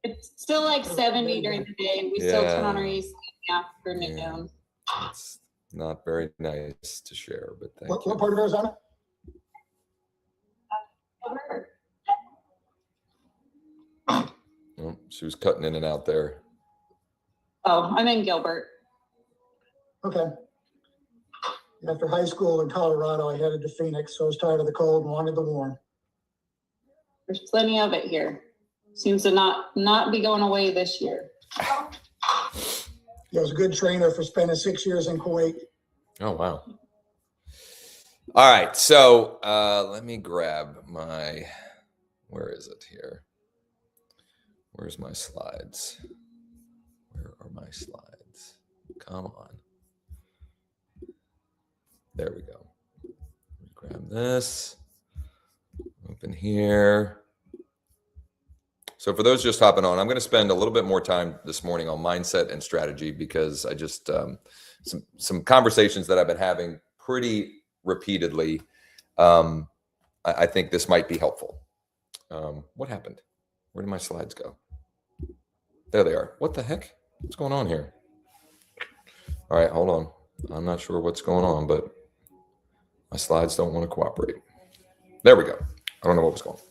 It's still like 70 during the day. We still turn on our AC in the afternoon. Yeah. It's not very nice to share, but thank you. What part of Arizona? Oh, she was cutting in and out there. Oh, I'm in Gilbert. Okay. After high school in Colorado, I headed to Phoenix, so I was tired of the cold and wanted the warm. There's plenty of it here. Seems to not be going away this year. Yeah, I was a good trainer for spending 6 years in Kuwait. Oh, wow. All right. So let me grab my, where is it here? Where's my slides? Where are my slides? Come on. There we go. Let me grab this. Open here. So for those just hopping on, I'm going to spend a little bit more time this morning on mindset and strategy because I just some conversations that I've been having pretty repeatedly. I think this might be helpful. What happened? Where did my slides go? There they are. What the heck? What's going on here? All right, hold on. I'm not sure what's going on, but my slides don't want to cooperate. There we go. I don't know what was going on.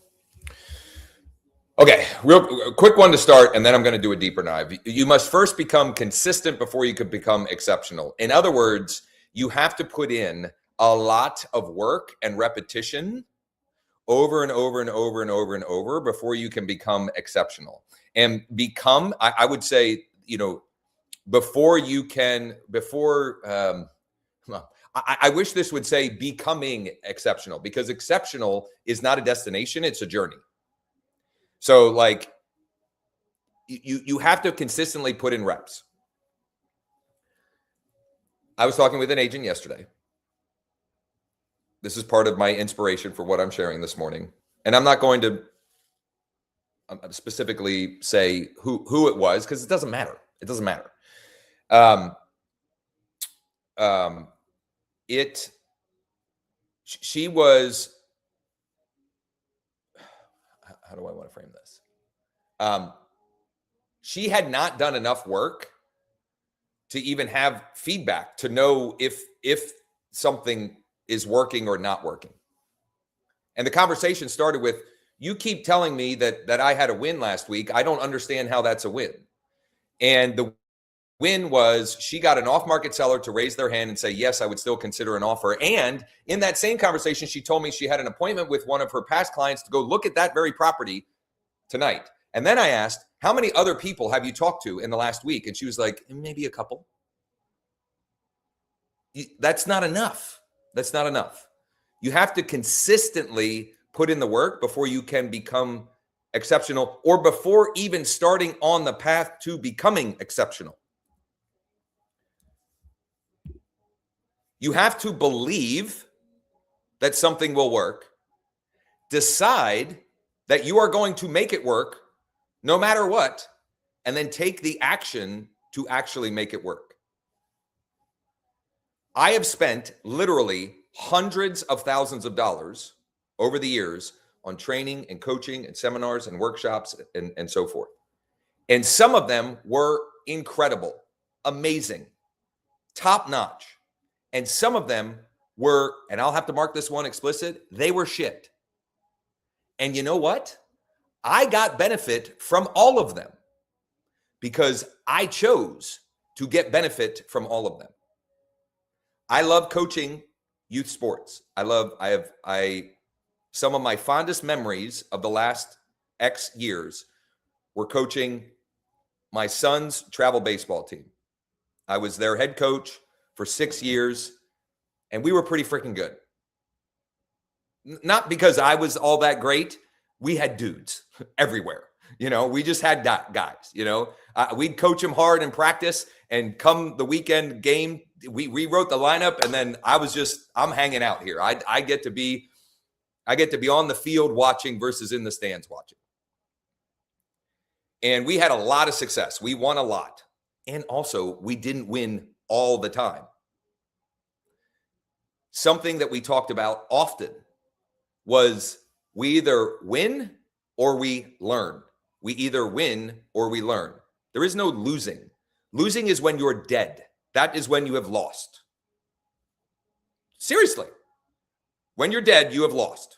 Okay, real quick one to start, and then I'm going to do a deeper dive. You must first become consistent before you could become exceptional. In other words, you have to put in a lot of work and repetition over and over and over and over and over before you can become exceptional. And become, I would say, before you can, I wish this would say becoming exceptional, because exceptional is not a destination, it's a journey. So like you have to consistently put in reps. I was talking with an agent yesterday. This is part of my inspiration for what I'm sharing this morning. And I'm not going to specifically say who it was, because it doesn't matter. It doesn't matter. She was, how do I want to frame this? She had not done enough work to even have feedback to know if something is working or not working. And the conversation started with, you keep telling me that I had a win last week. I don't understand how that's a win. And the win was she got an off-market seller to raise their hand and say, yes, I would still consider an offer. And in that same conversation, she told me she had an appointment with one of her past clients to go look at that very property tonight. And then I asked, how many other people have you talked to in the last week? And she was like, maybe a couple. That's not enough. That's not enough. You have to consistently put in the work before you can become exceptional, or before even starting on the path to becoming exceptional. You have to believe that something will work, decide that you are going to make it work no matter what, and then take the action to actually make it work. I have spent literally hundreds of thousands of dollars over the years on training and coaching and seminars and workshops and so forth. And some of them were incredible, amazing, top notch. And some of them were, and I'll have to mark this one explicit, they were shit. And you know what? I got benefit from all of them because I chose to get benefit from all of them. I love coaching youth sports. Some of my fondest memories of the last X years were coaching my son's travel baseball team. I was their head coach for 6 years, and we were pretty freaking good. Not because I was all that great. We had dudes everywhere. We just had guys, we'd coach them hard in practice, and come the weekend game, we rewrote the lineup, and then I'm hanging out here. I get to be on the field watching versus in the stands watching. And we had a lot of success. We won a lot. And also, we didn't win all the time. Something that we talked about often was we either win or we learn. We either win or we learn. There is no losing. Losing is when you're dead. That is when you have lost. Seriously. When you're dead, you have lost.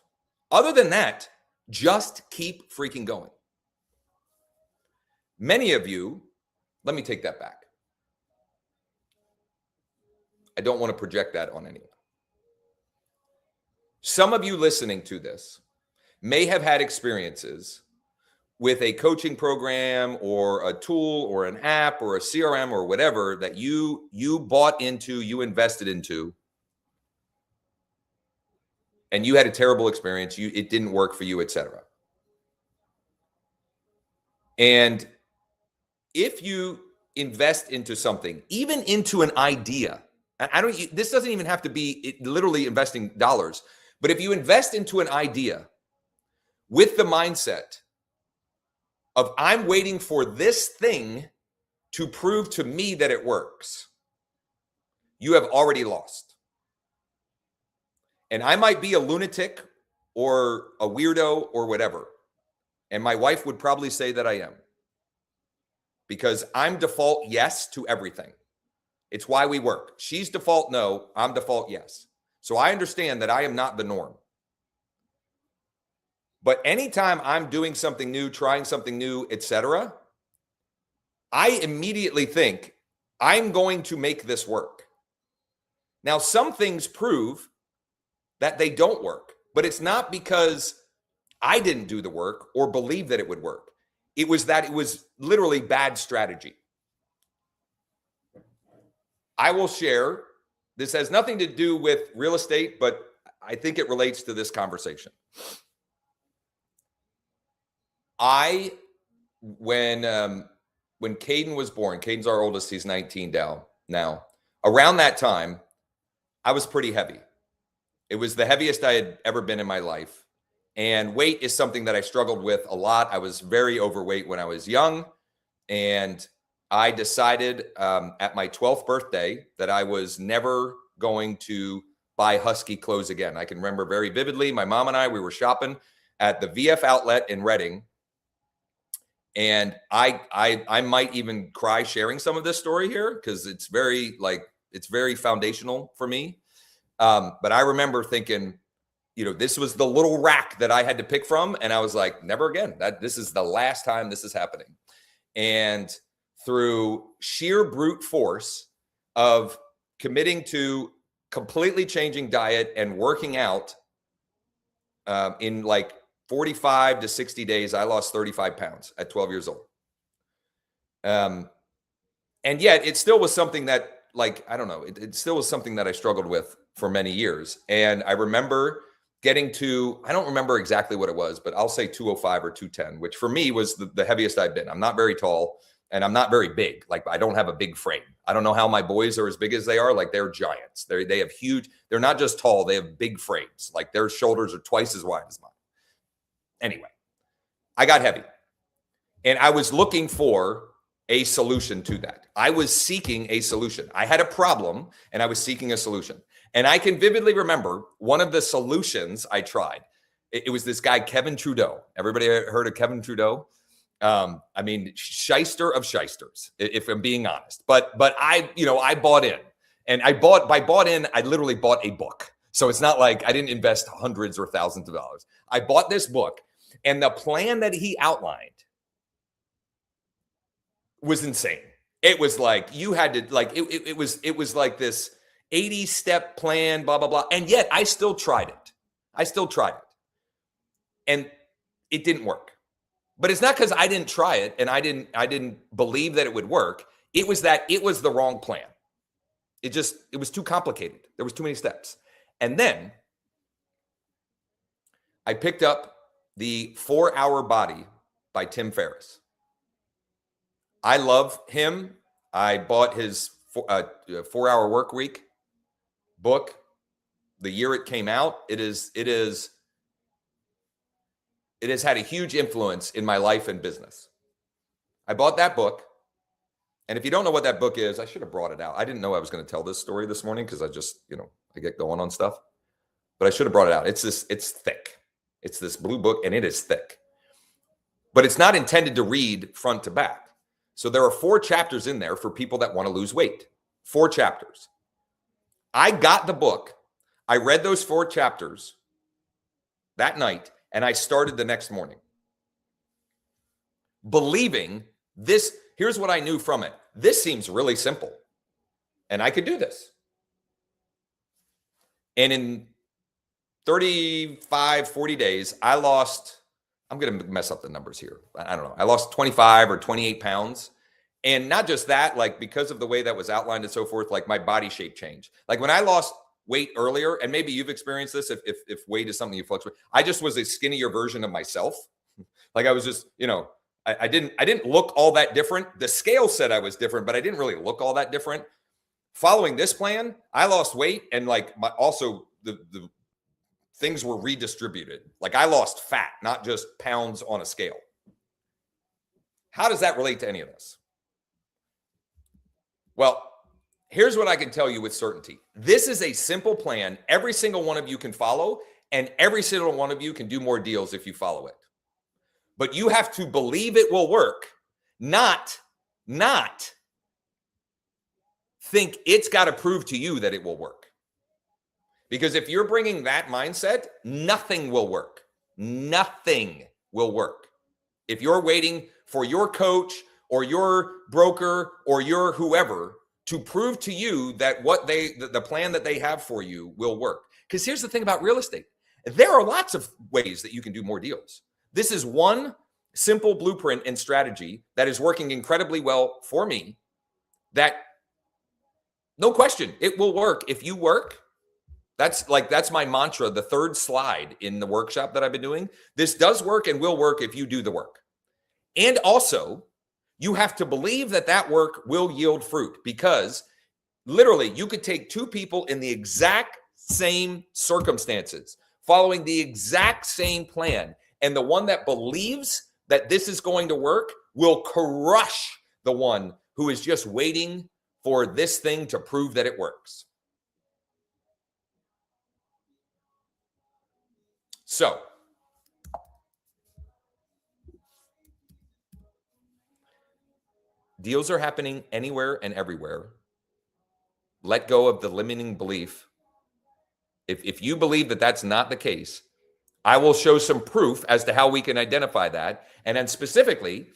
Other than that, just keep freaking going. Many of you, let me take that back. I don't want to project that on anyone. Some of you listening to this may have had experiences with a coaching program or a tool or an app or a CRM or whatever that you bought into, you invested into, and you had a terrible experience. It didn't work for you, etc. And if you invest into something, even into an idea, this doesn't even have to be literally investing dollars, but if you invest into an idea with the mindset of I'm waiting for this thing to prove to me that it works, you have already lost. And I might be a lunatic or a weirdo or whatever. And my wife would probably say that I am. Because I'm default yes to everything. It's why we work. She's default no, I'm default yes. So I understand that I am not the norm. But anytime I'm doing something new, trying something new, etc., I immediately think I'm going to make this work. Now, some things prove that they don't work, but it's not because I didn't do the work or believe that it would work. It was that it was literally bad strategy. I will share, this has nothing to do with real estate, but I think it relates to this conversation. When Caden was born, Caden's our oldest, he's 19 now. Around that time, I was pretty heavy. It was the heaviest I had ever been in my life. And weight is something that I struggled with a lot. I was very overweight when I was young. And I decided at my 12th birthday that I was never going to buy Husky clothes again. I can remember very vividly, my mom and I, we were shopping at the VF outlet in Reading. And I might even cry sharing some of this story here because it's very foundational for me. But I remember thinking, this was the little rack that I had to pick from. And I was like, never again. This is the last time this is happening. And through sheer brute force of committing to completely changing diet and working out in like 45 to 60 days, I lost 35 pounds at 12 years old. And yet it still was something that, it still was something that I struggled with for many years. And I remember getting to, I don't remember exactly what it was, but I'll say 205 or 210, which for me was the heaviest I've been. I'm not very tall and I'm not very big. Like, I don't have a big frame. I don't know how my boys are as big as they are. Like, they're giants. They have huge, they're not just tall, they have big frames. Like, their shoulders are twice as wide as mine. Anyway, I got heavy and I was looking for a solution to that. I was seeking a solution. I had a problem and I was seeking a solution. And I can vividly remember one of the solutions I tried. It was this guy, Kevin Trudeau. Everybody heard of Kevin Trudeau? Shyster of shysters, if I'm being honest. But I bought in. And I literally bought a book. So it's not like I didn't invest hundreds or thousands of dollars. I bought this book, and the plan that he outlined was insane. It was like you had to it was like this 80-step plan, blah, blah, blah. And yet I still tried it. And it didn't work. But it's not because I didn't try it and I didn't believe that it would work. It was that it was the wrong plan. It was too complicated. There was too many steps. And then I picked up the 4-Hour Body by Tim Ferriss. I love him. I bought his 4-Hour Work Week book the year it came out. It has had a huge influence in my life and business. I bought that book. And if you don't know what that book is, I should have brought it out. I didn't know I was going to tell this story this morning because I just, I get going on stuff. But I should have brought it out. It's thick. It's this blue book and it is thick. but it's not intended to read front to back. So there are 4 chapters in there for people that want to lose weight. 4 chapters. I got the book. I read those 4 chapters that night, and I started the next morning. Believing this, here's what I knew from it. This seems really simple, and I could do this. And in 35, 40 days, I lost, I'm going to mess up the numbers here. I don't know. I lost 25 or 28 pounds. And not just that, like because of the way that was outlined and so forth, like my body shape changed. Like when I lost weight earlier, and maybe you've experienced this if weight is something you fluctuate, I just was a skinnier version of myself. Like I was just, you know, I didn't look all that different. The scale said I was different, but I didn't really look all that different. Following this plan, I lost weight, and like also the things were redistributed. Like I lost fat, not just pounds on a scale. How does that relate to any of this? Well, here's what I can tell you with certainty. This is a simple plan. Every single one of you can follow, and every single one of you can do more deals if you follow it. But you have to believe it will work, not think it's got to prove to you that it will work. Because if you're bringing that mindset, nothing will work. Nothing will work. If you're waiting for your coach or your broker or your whoever to prove to you that the plan that they have for you will work. Because here's the thing about real estate. There are lots of ways that you can do more deals. This is one simple blueprint and strategy that is working incredibly well for me, that no question, it will work if you work. That's my mantra, the 3rd slide in the workshop that I've been doing. This does work and will work if you do the work. And also, you have to believe that that work will yield fruit, because literally you could take 2 people in the exact same circumstances, following the exact same plan, and the one that believes that this is going to work will crush the one who is just waiting for this thing to prove that it works. So, deals are happening anywhere and everywhere. Let go of the limiting belief. If you believe that that's not the case, I will show some proof as to how we can identify that. And then specifically,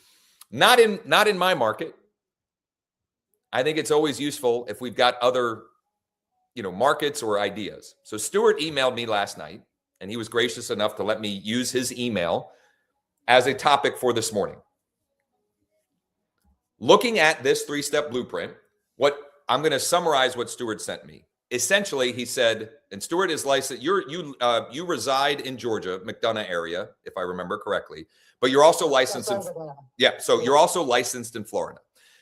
not in my market. I think it's always useful if we've got other, markets or ideas. So Stuart emailed me last night, and he was gracious enough to let me use his email as a topic for this morning. Looking at this 3-step blueprint, what I'm going to summarize what Stuart sent me. Essentially, he said, and Stuart is licensed. You reside in Georgia, McDonough area, if I remember correctly, but you're also licensed in So you're also licensed in Florida.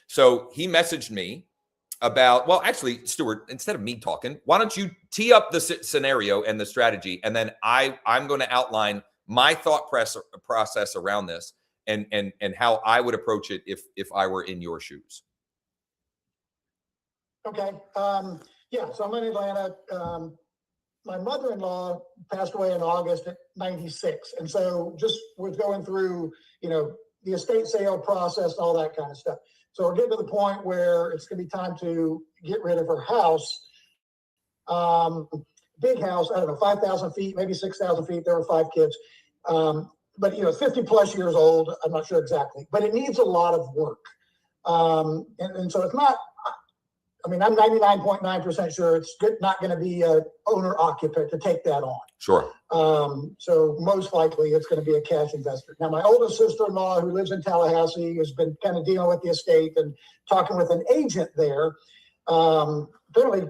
So he messaged me about, well, actually, Stuart, instead of me talking, why don't you tee up the scenario and the strategy, and then I'm going to outline my thought process around this and how I would approach it if I were in your shoes. Okay. Yeah, so I'm in Atlanta. My mother-in-law passed away in August at 96. And so just was going through, the estate sale process and all that kind of stuff. So we're getting to the point where it's going to be time to get rid of her house. Big house, I don't know, 5,000 feet, maybe 6,000 feet. There were 5 kids. But, 50 plus years old. I'm not sure exactly, but it needs a lot of work. And so it's not, I'm 99.9% sure it's not going to be an owner occupant to take that on. Sure. So most likely it's going to be a cash investor. Now, my oldest sister-in-law, who lives in Tallahassee, has been kind of dealing with the estate and talking with an agent there. Apparently,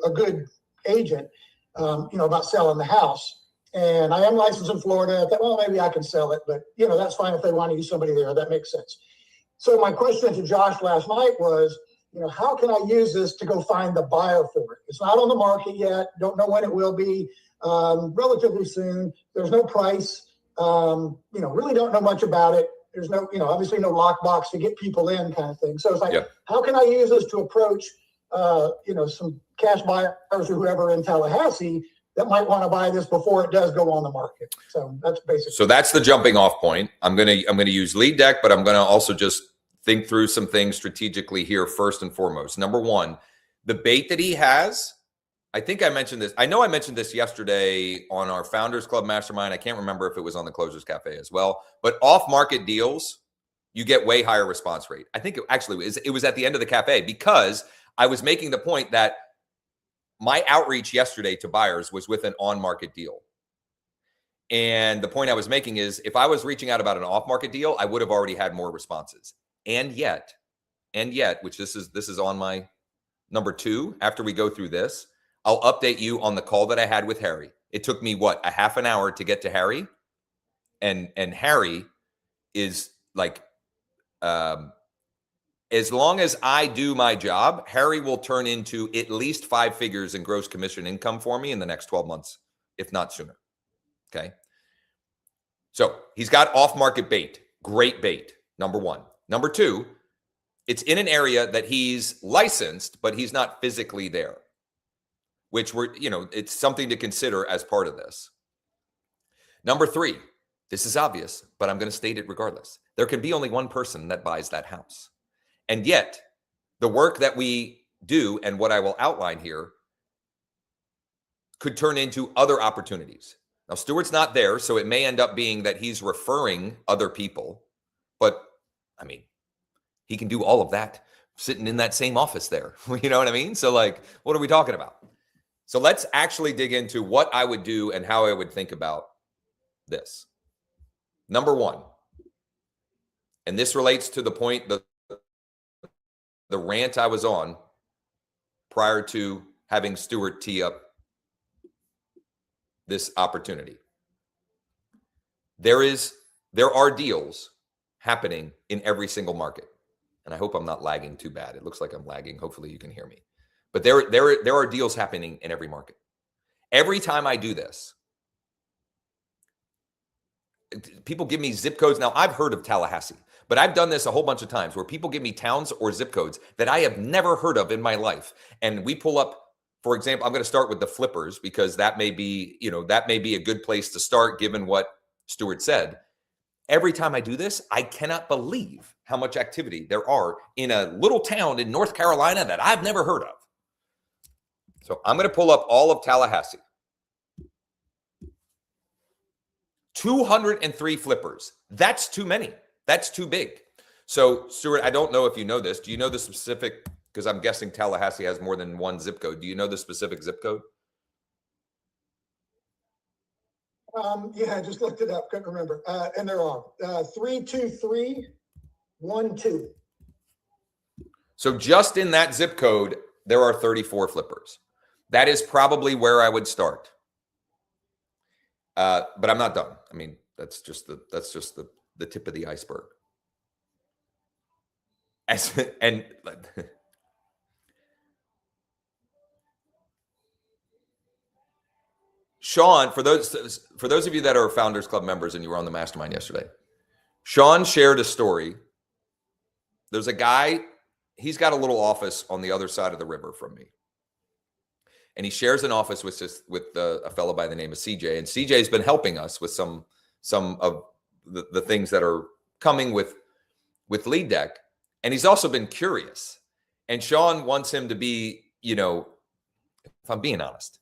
a good agent, about selling the house. And I am licensed in Florida. I thought, well, maybe I can sell it, but that's fine if they want to use somebody there. That makes sense. So my question to Josh last night was, how can I use this to go find the buyer for it? It's not on the market yet. Don't know when it will be. Relatively soon. There's no price. Really don't know much about it. There's no, obviously no lockbox to get people in kind of thing. So it's like, How can I use this to approach, some cash buyers or whoever in Tallahassee that might want to buy this before it does go on the market. So that's basically. So that's the jumping off point. I'm gonna use lead deck, but I'm gonna also just think through some things strategically here first and foremost. Number one, the bait that he has. I think I mentioned this. I know I mentioned this yesterday on our Founders Club Mastermind. I can't remember if it was on the Closers Cafe as well. But off-market deals, you get way higher response rate. I think it was at the end of the cafe because I was making the point that my outreach yesterday to buyers was with an on-market deal. And the point I was making is if I was reaching out about an off-market deal, I would have already had more responses. And yet, which this is on my number 2 after we go through this, I'll update you on the call that I had with Harry. It took me a half an hour to get to Harry, and Harry is like, as long as I do my job, Harry will turn into at least 5 figures in gross commission income for me in the next 12 months, if not sooner. Okay. So he's got off-market bait, great bait. Number 1. Number 2, it's in an area that he's licensed, but he's not physically there, which it's something to consider as part of this. Number 3, this is obvious, but I'm going to state it regardless. There can be only one person that buys that house. And yet the work that we do and what I will outline here could turn into other opportunities. Now, Stuart's not there, so it may end up being that he's referring other people, but I mean, he can do all of that sitting in that same office there. You know what I mean? So like, what are we talking about? So let's actually dig into what I would do and how I would think about this. Number 1, and this relates to the point, the rant I was on prior to having Stuart tee up this opportunity. There are deals happening in every single market. And I hope I'm not lagging too bad. It looks like I'm lagging. Hopefully you can hear me. But there are deals happening in every market. Every time I do this, people give me zip codes. Now, I've heard of Tallahassee, but I've done this a whole bunch of times where people give me towns or zip codes that I have never heard of in my life. And we pull up, for example, I'm going to start with the flippers because that may be a good place to start given what Stuart said. Every time I do this, I cannot believe how much activity there are in a little town in North Carolina that I've never heard of. So I'm going to pull up all of Tallahassee. 203 flippers. That's too many. That's too big. So, Stuart, I don't know if you know this. Do you know the specific, because I'm guessing Tallahassee has more than one zip code. Do you know the specific zip code? Yeah, I just looked it up. Couldn't remember. And they're on 32312. So just in that zip code, there are 34 flippers. That is probably where I would start. But I'm not done. I mean, that's just the tip of the iceberg. And Sean, for those of you that are Founders Club members and you were on the mastermind yesterday, Sean shared a story. There's a guy, he's got a little office on the other side of the river from me. And he shares an office with a fellow by the name of CJ. And CJ has been helping us with some of the things that are coming with Lead Deck. And he's also been curious. And Sean wants him to be, if I'm being honest,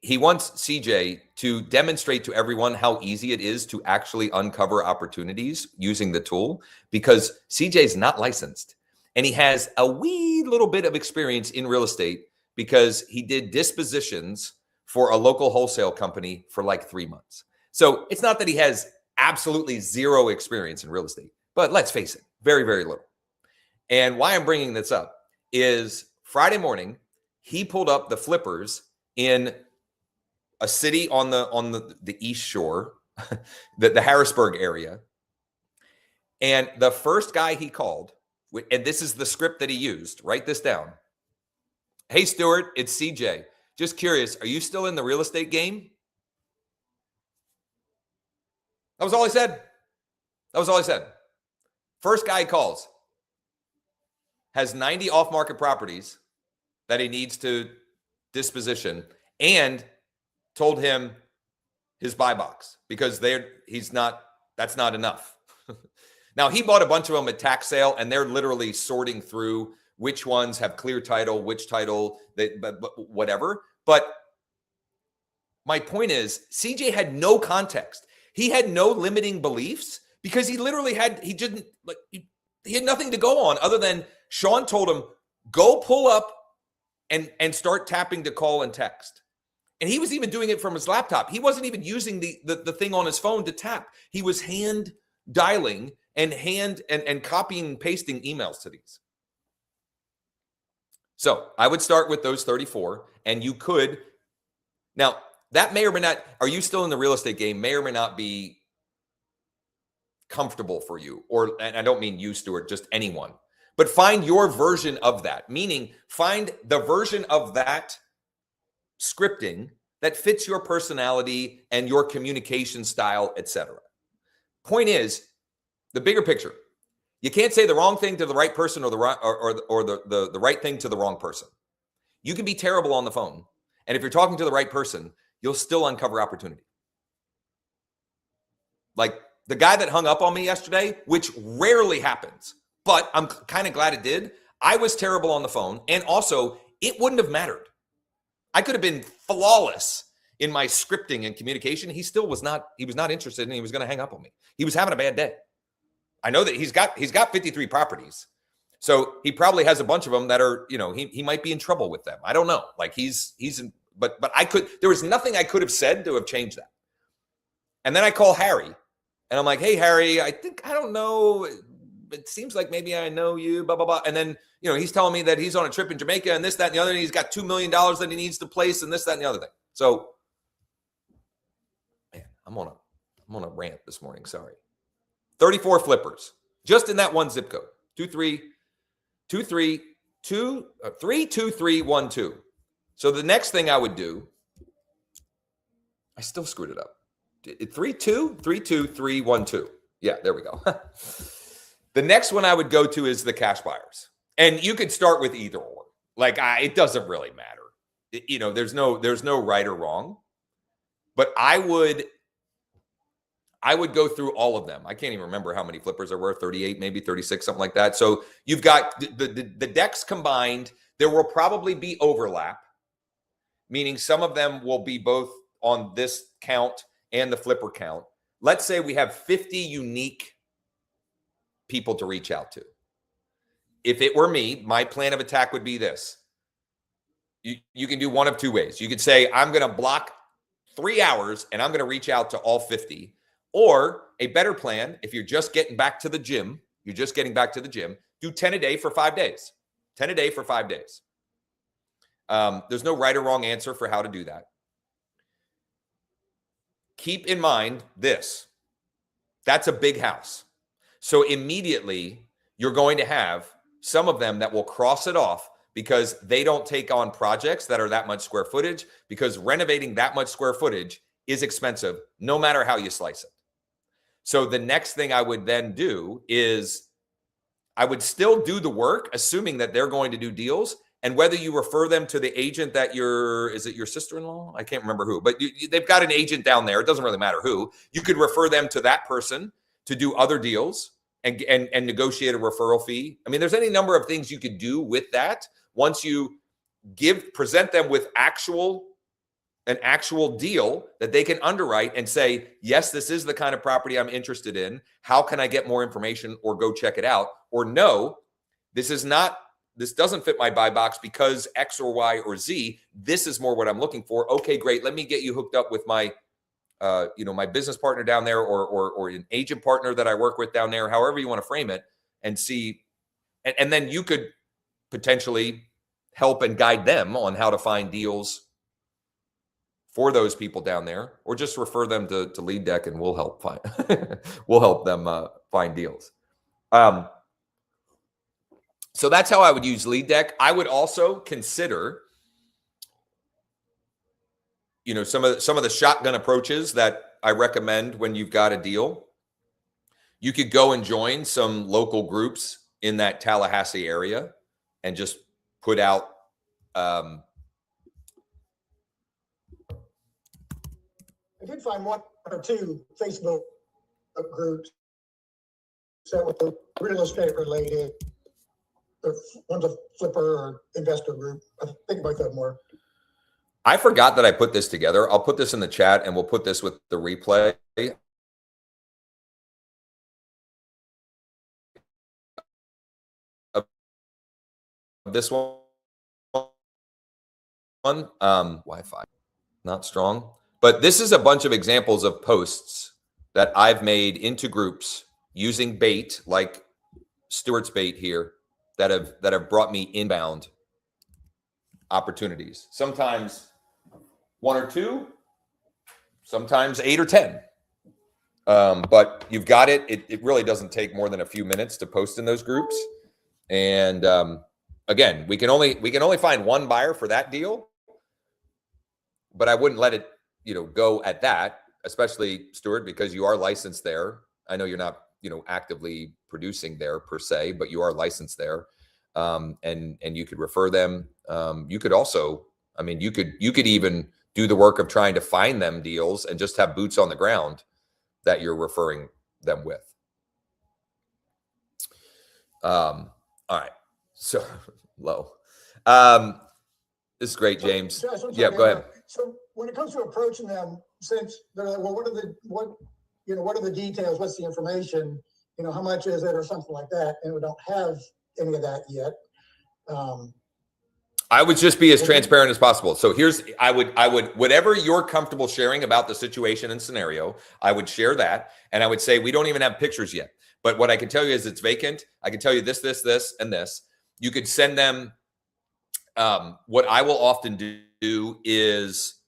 he wants CJ to demonstrate to everyone how easy it is to actually uncover opportunities using the tool, because CJ's not licensed and he has a wee little bit of experience in real estate because he did dispositions for a local wholesale company for like 3 months. So it's not that he has absolutely zero experience in real estate, but let's face it, very, very little. And why I'm bringing this up is Friday morning, he pulled up the flippers in a city on the East Shore, the Harrisburg area. And the first guy he called, and this is the script that he used, write this down. Hey, Stuart, it's CJ. Just curious, are you still in the real estate game? That was all I said. First guy he calls has 90 off-market properties that he needs to disposition, and told him his buy box because that's not enough. Now, he bought a bunch of them at tax sale, and they're literally sorting through which ones have clear title, which title, whatever. But my point is, CJ had no context. He had no limiting beliefs because he had nothing to go on other than Sean told him, go pull up and start tapping to call and text. And he was even doing it from his laptop. He wasn't even using the thing on his phone to tap. He was hand dialing and copying and pasting emails to these. So I would start with those 34, and you could. Now, that may or may not, are you still in the real estate game, may or may not be comfortable for you. And I don't mean you, Stuart, just anyone. But find your version of that, meaning find the version of that scripting that fits your personality and your communication style, etc. Point is, the bigger picture. You can't say the wrong thing to the right person or the right thing to the wrong person. You can be terrible on the phone, and if you're talking to the right person, you'll still uncover opportunity. Like the guy that hung up on me yesterday, which rarely happens, but I'm kind of glad it did. I was terrible on the phone, and also it wouldn't have mattered. I could have been flawless in my scripting and communication. He still was not. He was not interested, and he was going to hang up on me. He was having a bad day. I know that he's got 53 properties, so he probably has a bunch of them that are, he might be in trouble with them. I don't know. Like but there was nothing I could have said to have changed that. And then I call Harry, and I'm like, hey, Harry, I don't know. It seems like maybe I know you, blah, blah, blah. And then, he's telling me that he's on a trip in Jamaica and this, that, and the other, and he's got $2 million that he needs to place and this, that, and the other thing. So, man, I'm on a rant this morning. Sorry. 34 flippers, just in that one zip code, 32312. So the next thing I would do, I still screwed it up. 32312. Yeah, there we go. The next one I would go to is the cash buyers. And you could start with either or. Like, it doesn't really matter. There's no right or wrong. But I would go through all of them. I can't even remember how many flippers there were, 38, maybe 36, something like that. So you've got the decks combined. There will probably be overlap, meaning some of them will be both on this count and the flipper count. Let's say we have 50 unique people to reach out to. If it were me, my plan of attack would be this. You can do one of two ways. You could say, I'm going to block 3 hours and I'm going to reach out to all 50. Or a better plan, if you're just getting back to the gym, do 10 a day for 5 days. 10 a day for 5 days. There's no right or wrong answer for how to do that. Keep in mind this. That's a big house. So immediately you're going to have some of them that will cross it off because they don't take on projects that are that much square footage, because renovating that much square footage is expensive no matter how you slice it. So the next thing I would then do is I would still do the work, assuming that they're going to do deals. And whether you refer them to the agent that is it your sister-in-law? I can't remember who, but they've got an agent down there. It doesn't really matter who. You could refer them to that person to do other deals and negotiate a referral fee. I mean, there's any number of things you could do with that once you present them with an actual deal that they can underwrite and say, yes, this is the kind of property I'm interested in. How can I get more information or go check it out? Or no, this doesn't fit my buy box because X or Y or Z. This is more what I'm looking for. Okay, great. Let me get you hooked up with my my business partner down there or an agent partner that I work with down there, however you want to frame it, and see. And then you could potentially help and guide them on how to find deals for those people down there, or just refer them to Lead Deck and we'll help them find deals. So that's how I would use Lead Deck. I would also consider, some of the shotgun approaches that I recommend when you've got a deal. You could go and join some local groups in that Tallahassee area and just put out I did find one or two Facebook groups that were real estate related. One's a flipper or investor group. I think both of them were. I forgot that I put this together. I'll put this in the chat and we'll put this with the replay. This one, Wi-Fi, not strong. But this is a bunch of examples of posts that I've made into groups using bait, like Stuart's bait here, that have brought me inbound opportunities. Sometimes 1 or 2, sometimes 8 or 10. But you've got it. It really doesn't take more than a few minutes to post in those groups. And again, we can only find one buyer for that deal, but I wouldn't let it, go at that, especially Stuart, because you are licensed there. I know you're not, actively producing there per se, but you are licensed there. And you could refer them. You could also, you could even do the work of trying to find them deals and just have boots on the ground that you're referring them with. All right. So low. This is great, James. Yeah, go ahead. So when it comes to approaching them, since they're like, well, what are the details? What's the information? How much is it or something like that? And we don't have any of that yet. I would just be as transparent as possible. So I would, whatever you're comfortable sharing about the situation and scenario, I would share that. And I would say, we don't even have pictures yet. But what I can tell you is it's vacant. I can tell you this, and this. You could send them. What I will often do is,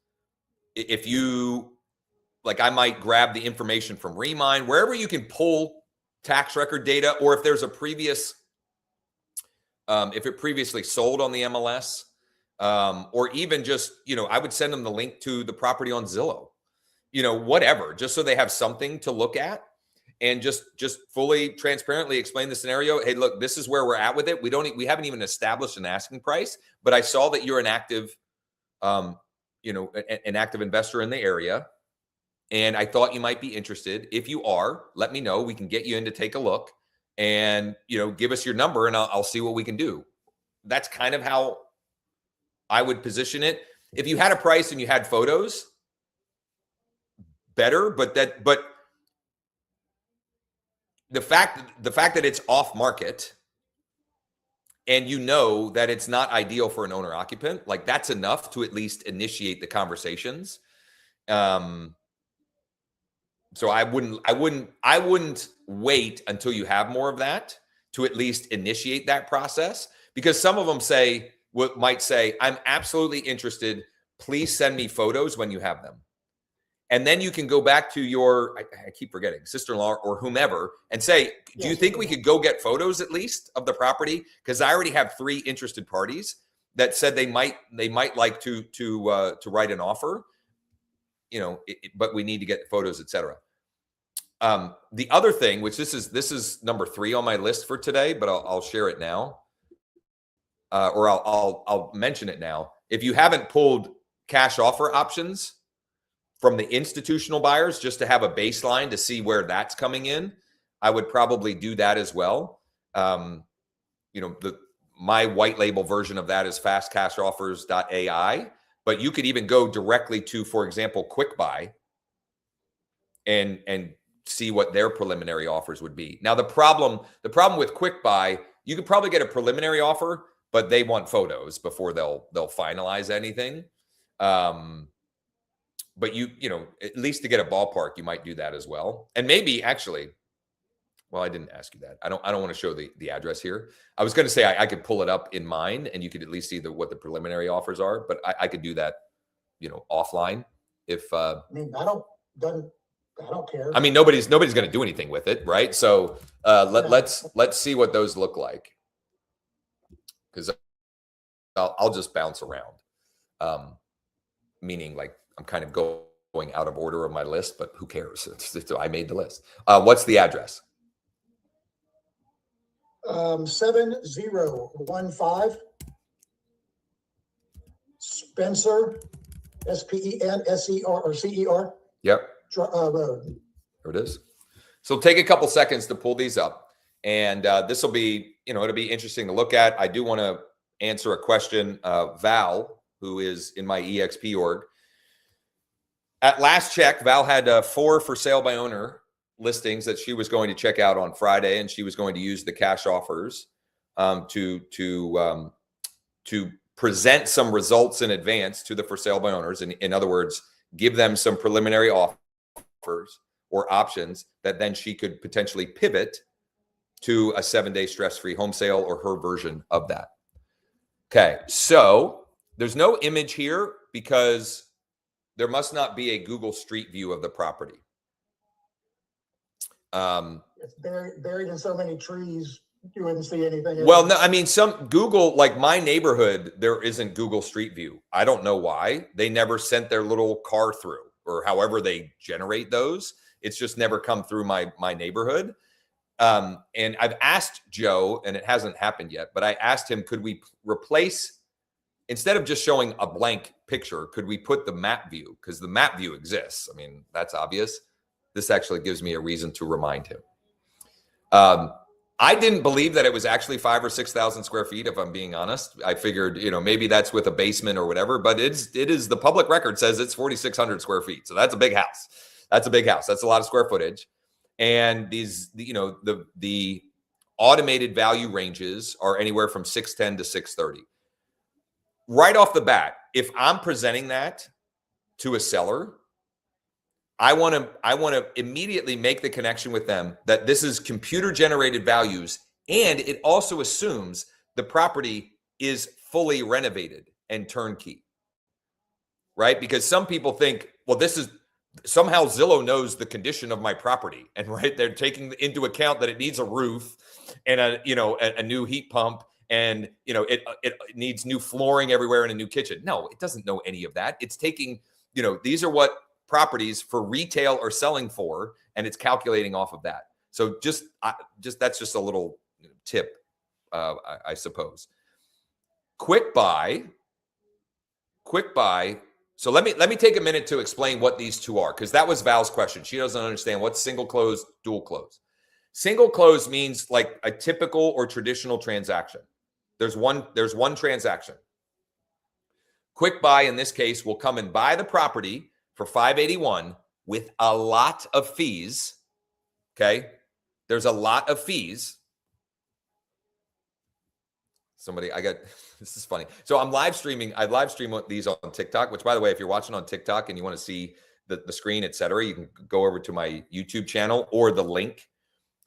if you, like, I might grab the information from Remind, wherever you can pull tax record data, or if there's a previous, if it previously sold on the MLS, or even just, I would send them the link to the property on Zillow, whatever, just so they have something to look at. And just fully transparently explain the scenario. Hey, look, this is where we're at with it. We haven't even established an asking price, but I saw that you're an active, an active investor in the area. And I thought you might be interested. If you are, let me know. We can get you in to take a look and, give us your number and I'll see what we can do. That's kind of how I would position it. If you had a price and you had photos, better, but the fact that it's off market and that it's not ideal for an owner occupant, like, that's enough to at least initiate the conversations. So I wouldn't wait until you have more of that to at least initiate that process, because some of them might say, I'm absolutely interested. Please send me photos when you have them. And then you can go back to your, I keep forgetting, sister-in-law or whomever, and say, do you think we could go get photos at least of the property? Because I already have 3 interested parties that said they might like to write an offer, but we need to get photos, etc. The other thing, which this is number 3 on my list for today, but I'll share it now, or I'll mention it now. If you haven't pulled cash offer options from the institutional buyers, just to have a baseline to see where that's coming in, I would probably do that as well. My white label version of that is fastcashoffers.ai, but you could even go directly to, for example, QuickBuy and see what their preliminary offers would be. Now, the problem with QuickBuy, you could probably get a preliminary offer, but they want photos before they'll finalize anything. But at least to get a ballpark, you might do that as well. And maybe actually, well, I didn't ask you that. I don't want to show the address here. I was going to say I could pull it up in mine and you could at least see what the preliminary offers are, but I could do that, offline if, I don't care. Nobody's going to do anything with it. Right. So, let's see what those look like. Cause I'll just bounce around. Meaning, like, I'm kind of going out of order of my list, but who cares? I made the list. What's the address? 7015 Spencer, SPENSER or CER. Yep. Road. There it is. So take a couple seconds to pull these up. And this will be, it'll be interesting to look at. I do want to answer a question. Val, who is in my EXP org. At last check, Val had 4 for sale by owner listings that she was going to check out on Friday, and she was going to use the cash offers to present some results in advance to the for sale by owners. And in other words, give them some preliminary offers or options that then she could potentially pivot to a 7-day stress-free home sale or her version of that. Okay, so there's no image here because there must not be a Google Street View of the property. It's buried in so many trees, you wouldn't see anything. Well, no, I mean, some Google, like my neighborhood, there isn't Google Street View. I don't know why. They never sent their little car through, or however they generate those. It's just never come through my neighborhood. And I've asked Joe, and it hasn't happened yet, but I asked him, could we replace, instead of just showing a blank picture, could we put the map view? Because the map view exists. I mean, that's obvious. This actually gives me a reason to remind him. I didn't believe that it was actually 5,000 or 6,000 square feet, if I'm being honest. I figured, maybe that's with a basement or whatever, but it is the public record says it's 4,600 square feet. So that's a big house. That's a big house. That's a lot of square footage. And these, the automated value ranges are anywhere from 610 to 630. Right off the bat, if I'm presenting that to a seller, I want to immediately make the connection with them that this is computer generated values, and it also assumes the property is fully renovated and turnkey. Right? Because some people think, well, this is somehow Zillow knows the condition of my property, and right, they're taking into account that it needs a roof and a new heat pump, and it needs new flooring everywhere and a new kitchen. No, it doesn't know any of that. It's taking, these are what properties for retail are selling for, and it's calculating off of that. So just that's just a little tip, I suppose. Quick buy. So let me take a minute to explain what these two are, because that was Val's question. She doesn't understand what's single close, dual close. Single close means like a typical or traditional transaction. There's one transaction. Quick buy in this case will come and buy the property for $581 with a lot of fees. Okay, there's a lot of fees. This is funny. So I'm live streaming. I live stream these on TikTok, which, by the way, if you're watching on TikTok and you want to see the screen, etc., you can go over to my YouTube channel, or the link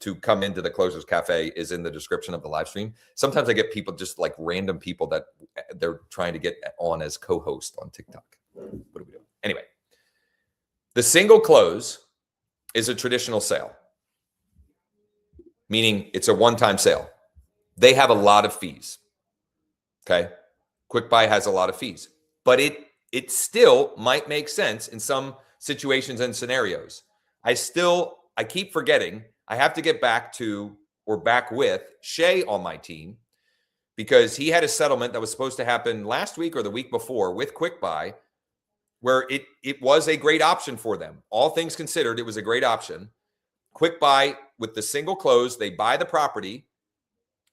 to come into the Closers Cafe is in the description of the live stream. Sometimes I get people, just like random people, that they're trying to get on as co-host on TikTok. What are we doing? Anyway, the single close is a traditional sale, meaning it's a one-time sale. They have a lot of fees. Okay. Quick buy has a lot of fees, but it still might make sense in some situations and scenarios. I keep forgetting I have to get back with Shay on my team, because he had a settlement that was supposed to happen last week or the week before with Quick Buy, where it was a great option for them. All things considered, it was a great option. Quick Buy, with the single close, they buy the property,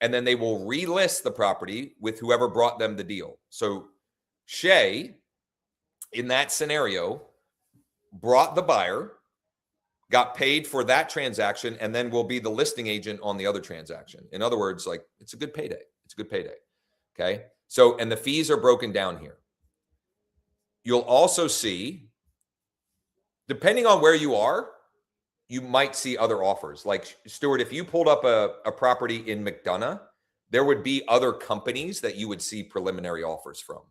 and then they will relist the property with whoever brought them the deal. So Shay, in that scenario, brought the buyer, got paid for that transaction, and then will be the listing agent on the other transaction. In other words, like, it's a good payday. It's a good payday. Okay. So, and the fees are broken down here. You'll also see, depending on where you are, you might see other offers. Like, Stuart, if you pulled up a property in McDonough, there would be other companies that you would see preliminary offers from,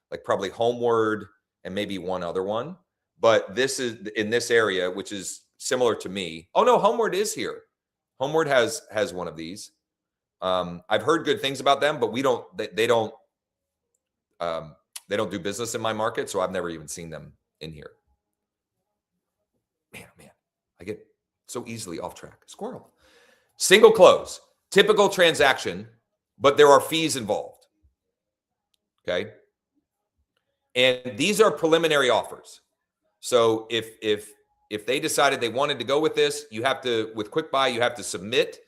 like probably Homeward and maybe one other one. But this is in this area, which is similar to me. Oh no, Homeward is here. Homeward has one of these. I've heard good things about them, but they don't do business in my market, so I've never even seen them in here. Man, I get so easily off track. Squirrel. Single close, typical transaction, but there are fees involved. Okay. And these are preliminary offers. So if if they decided they wanted to go with this, you have to, with Quick Buy, you have to submit.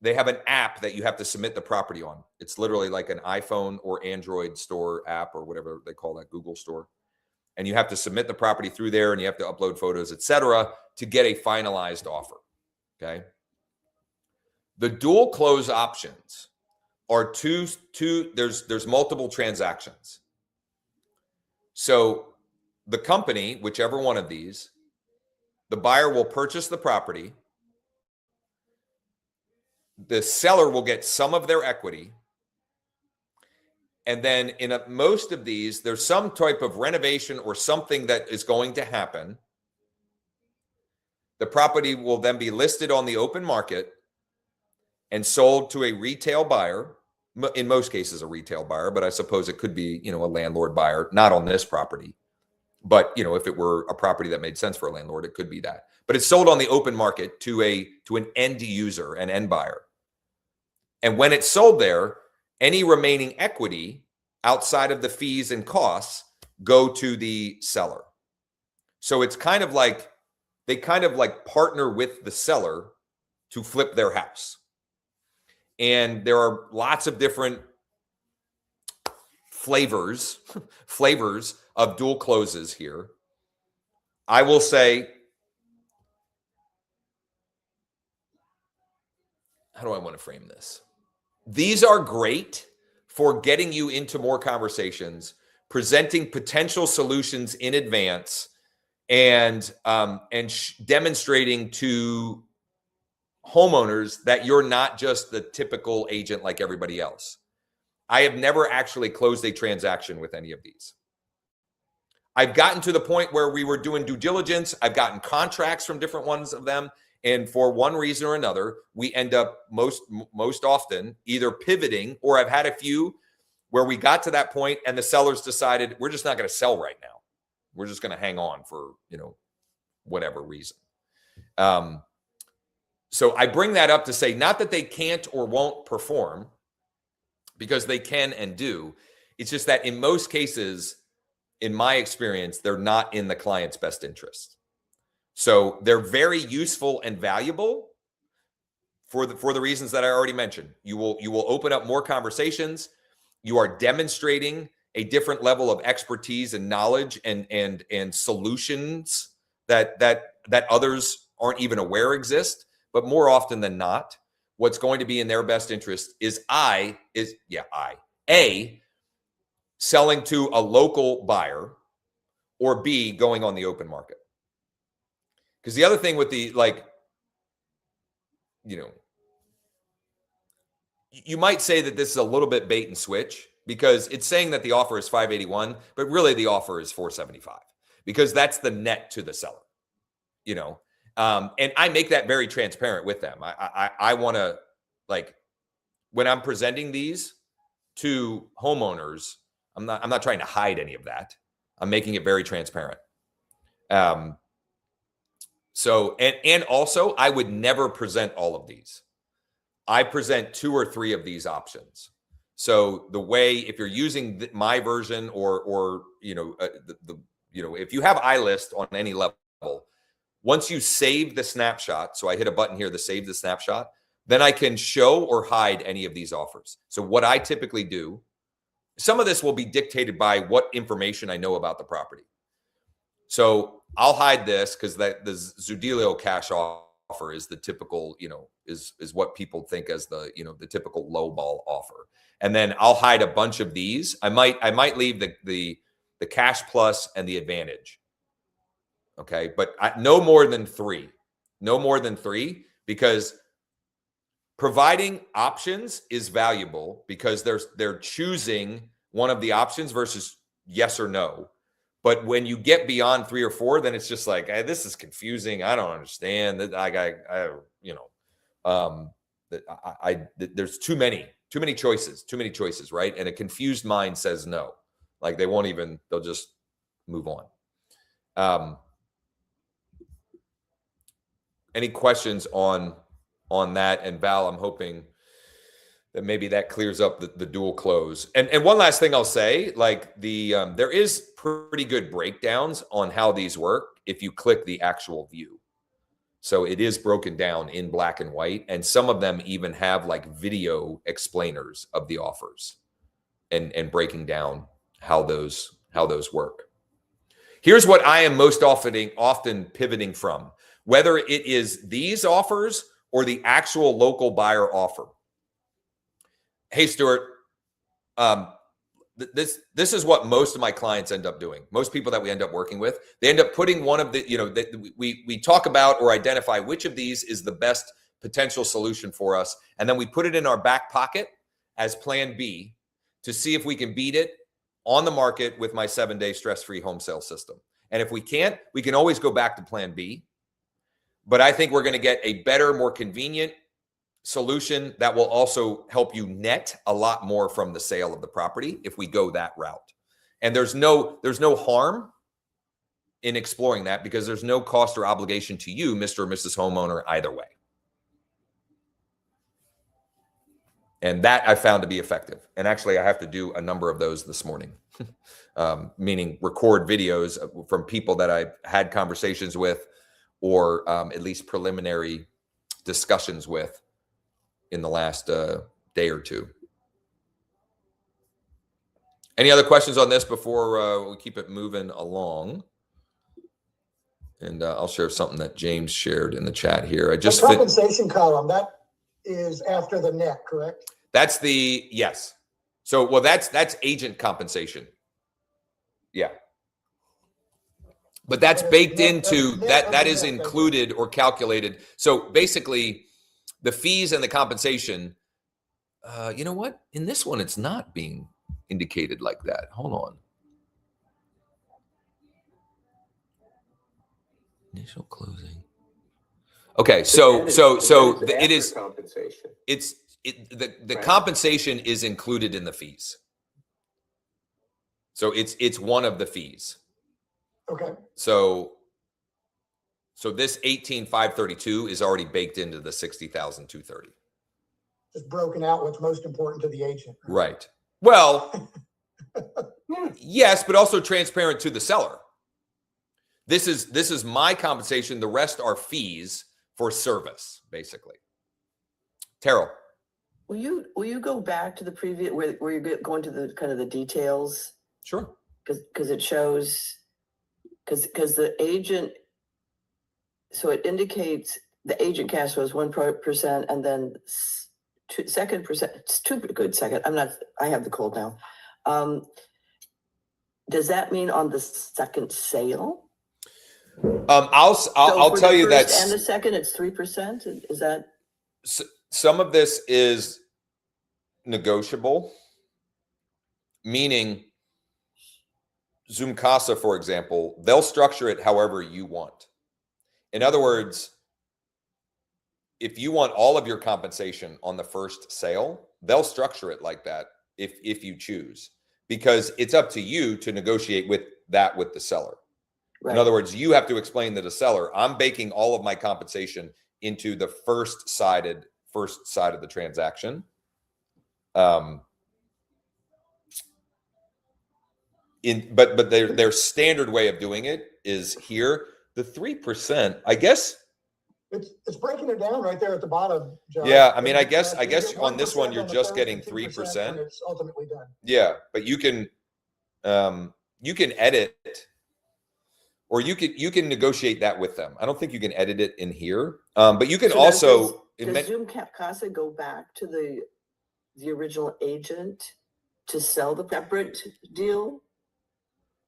They have an app that you have to submit the property on. It's literally like an iPhone or Android store app or whatever they call that, Google store. And you have to submit the property through there, and you have to upload photos, etc., to get a finalized offer. Okay. The dual close options are there's multiple transactions. So the company, whichever one of these, the buyer will purchase the property. The seller will get some of their equity. And then in most of these, there's some type of renovation or something that is going to happen. The property will then be listed on the open market and sold to a retail buyer. In most cases, a retail buyer, but I suppose it could be, a landlord buyer, not on this property. But, if it were a property that made sense for a landlord, it could be that. But it's sold on the open market to an end user, an end buyer. And when it's sold there, any remaining equity outside of the fees and costs go to the seller. So it's kind of like they partner with the seller to flip their house. And there are lots of different flavors of dual closes here. I will say, how do I want to frame this? These are great for getting you into more conversations, presenting potential solutions in advance, and demonstrating to homeowners that you're not just the typical agent like everybody else. I have never actually closed a transaction with any of these. I've gotten to the point where we were doing due diligence. I've gotten contracts from different ones of them. And for one reason or another, we end up most often either pivoting, or I've had a few where we got to that point and the sellers decided we're just not going to sell right now. We're just going to hang on for, whatever reason. So I bring that up to say, not that they can't or won't perform, because they can and do. It's just that in most cases, in my experience, they're not in the client's best interest. So they're very useful and valuable for the reasons that I already mentioned. You will open up more conversations. You are demonstrating a different level of expertise and knowledge and solutions that others aren't even aware exist. But more often than not, what's going to be in their best interest is A, selling to a local buyer, or B, going on the open market. Because the other thing with you might say that this is a little bit bait and switch, because it's saying that the offer is $581, but really the offer is $475, because that's the net to the seller, and I make that very transparent with them. I want to, when I'm presenting these to homeowners, I'm not trying to hide any of that. I'm making it very transparent. So, and also, I would never present all of these. I present 2 or 3 of these options. So the way, if you're using my version, or if you have iList on any level, once you save the snapshot, so I hit a button here to save the snapshot, then I can show or hide any of these offers. So what I typically do, some of this will be dictated by what information I know about the property. So I'll hide this because the Zudilio cash offer is the typical, is what people think as the, the typical low ball offer. And then I'll hide a bunch of these. I might leave the cash plus and the advantage. Okay. But no more than 3, because providing options is valuable, because they're choosing one of the options versus yes or no. But when you get beyond 3 or 4, then it's just like, hey, this is confusing. I don't understand that. There's too many choices, right? And a confused mind says no. Like they'll just move on. Any questions on that? And Val, I'm hoping that maybe that clears up the dual close. And one last thing I'll say, like there is pretty good breakdowns on how these work if you click the actual view. So it is broken down in black and white, and some of them even have like video explainers of the offers and breaking down how those work. Here's what I am most often pivoting from, whether it is these offers or the actual local buyer offer. Hey, Stuart, this is what most of my clients end up doing. Most people that we end up working with, they end up putting one of the, we talk about or identify which of these is the best potential solution for us. And then we put it in our back pocket as plan B to see if we can beat it on the market with my 7-day stress-free home sale system. And if we can't, we can always go back to plan B. But I think we're going to get a better, more convenient solution that will also help you net a lot more from the sale of the property if we go that route. And there's no harm in exploring that because there's no cost or obligation to you, Mr. or Mrs. Homeowner, either way. And that I found to be effective. And actually, I have to do a number of those this morning, meaning record videos from people that I've had conversations with or at least preliminary discussions with in the last day or two. Any other questions on this before we keep it moving along? And I'll share something that James shared in the chat here. The compensation column, that is after the net, correct? That's yes. So, well, that's agent compensation. Yeah. But that's baked into that is included or calculated. So basically the fees and the compensation, you know what? In this one, it's not being indicated like that. Hold on. Initial closing. Okay, so it is compensation. The compensation is included in the fees. So it's one of the fees. Okay. So this 18,532 is already baked into the 60,230. Just broken out what's most important to the agent. Right. Well, yes, but also transparent to the seller. This is my compensation. The rest are fees for service, basically. Terrell. Will you go back to the previous where you're going to the kind of the details? Sure. Because it shows because the agent, so it indicates the agent cash flow is 1%, and then 2%. It's too good. Second, I have the cold now. Does that mean on the second sale? I'll tell you that. And the second, it's 3%. Is that? Some of this is negotiable, meaning Zoomkasa, for example, they'll structure it however you want. In other words, if you want all of your compensation on the first sale, they'll structure it like that if you choose, because it's up to you to negotiate with the seller. Right. In other words, you have to explain to the seller, I'm baking all of my compensation into the first side of the transaction. But their standard way of doing it is here. The 3%, I guess. It's breaking it down right there at the bottom, John. Yeah, I mean, I guess on this one you're just getting 3%. It's ultimately done. Yeah, but you can edit, or you can negotiate that with them. I don't think you can edit it in here, but you can also. Does Zoomkasa go back to the original agent to sell the separate deal?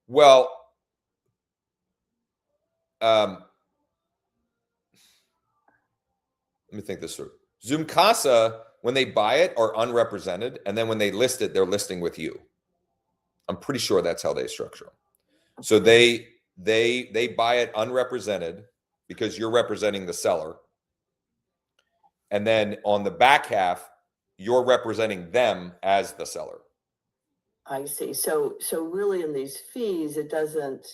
Well, let me think this through. Zoomkasa, when they buy it, are unrepresented, and then when they list it, they're listing with you. I'm pretty sure that's how they structure them. So they buy it unrepresented because you're representing the seller, and then on the back half, you're representing them as the seller. I see. So really in these fees, it doesn't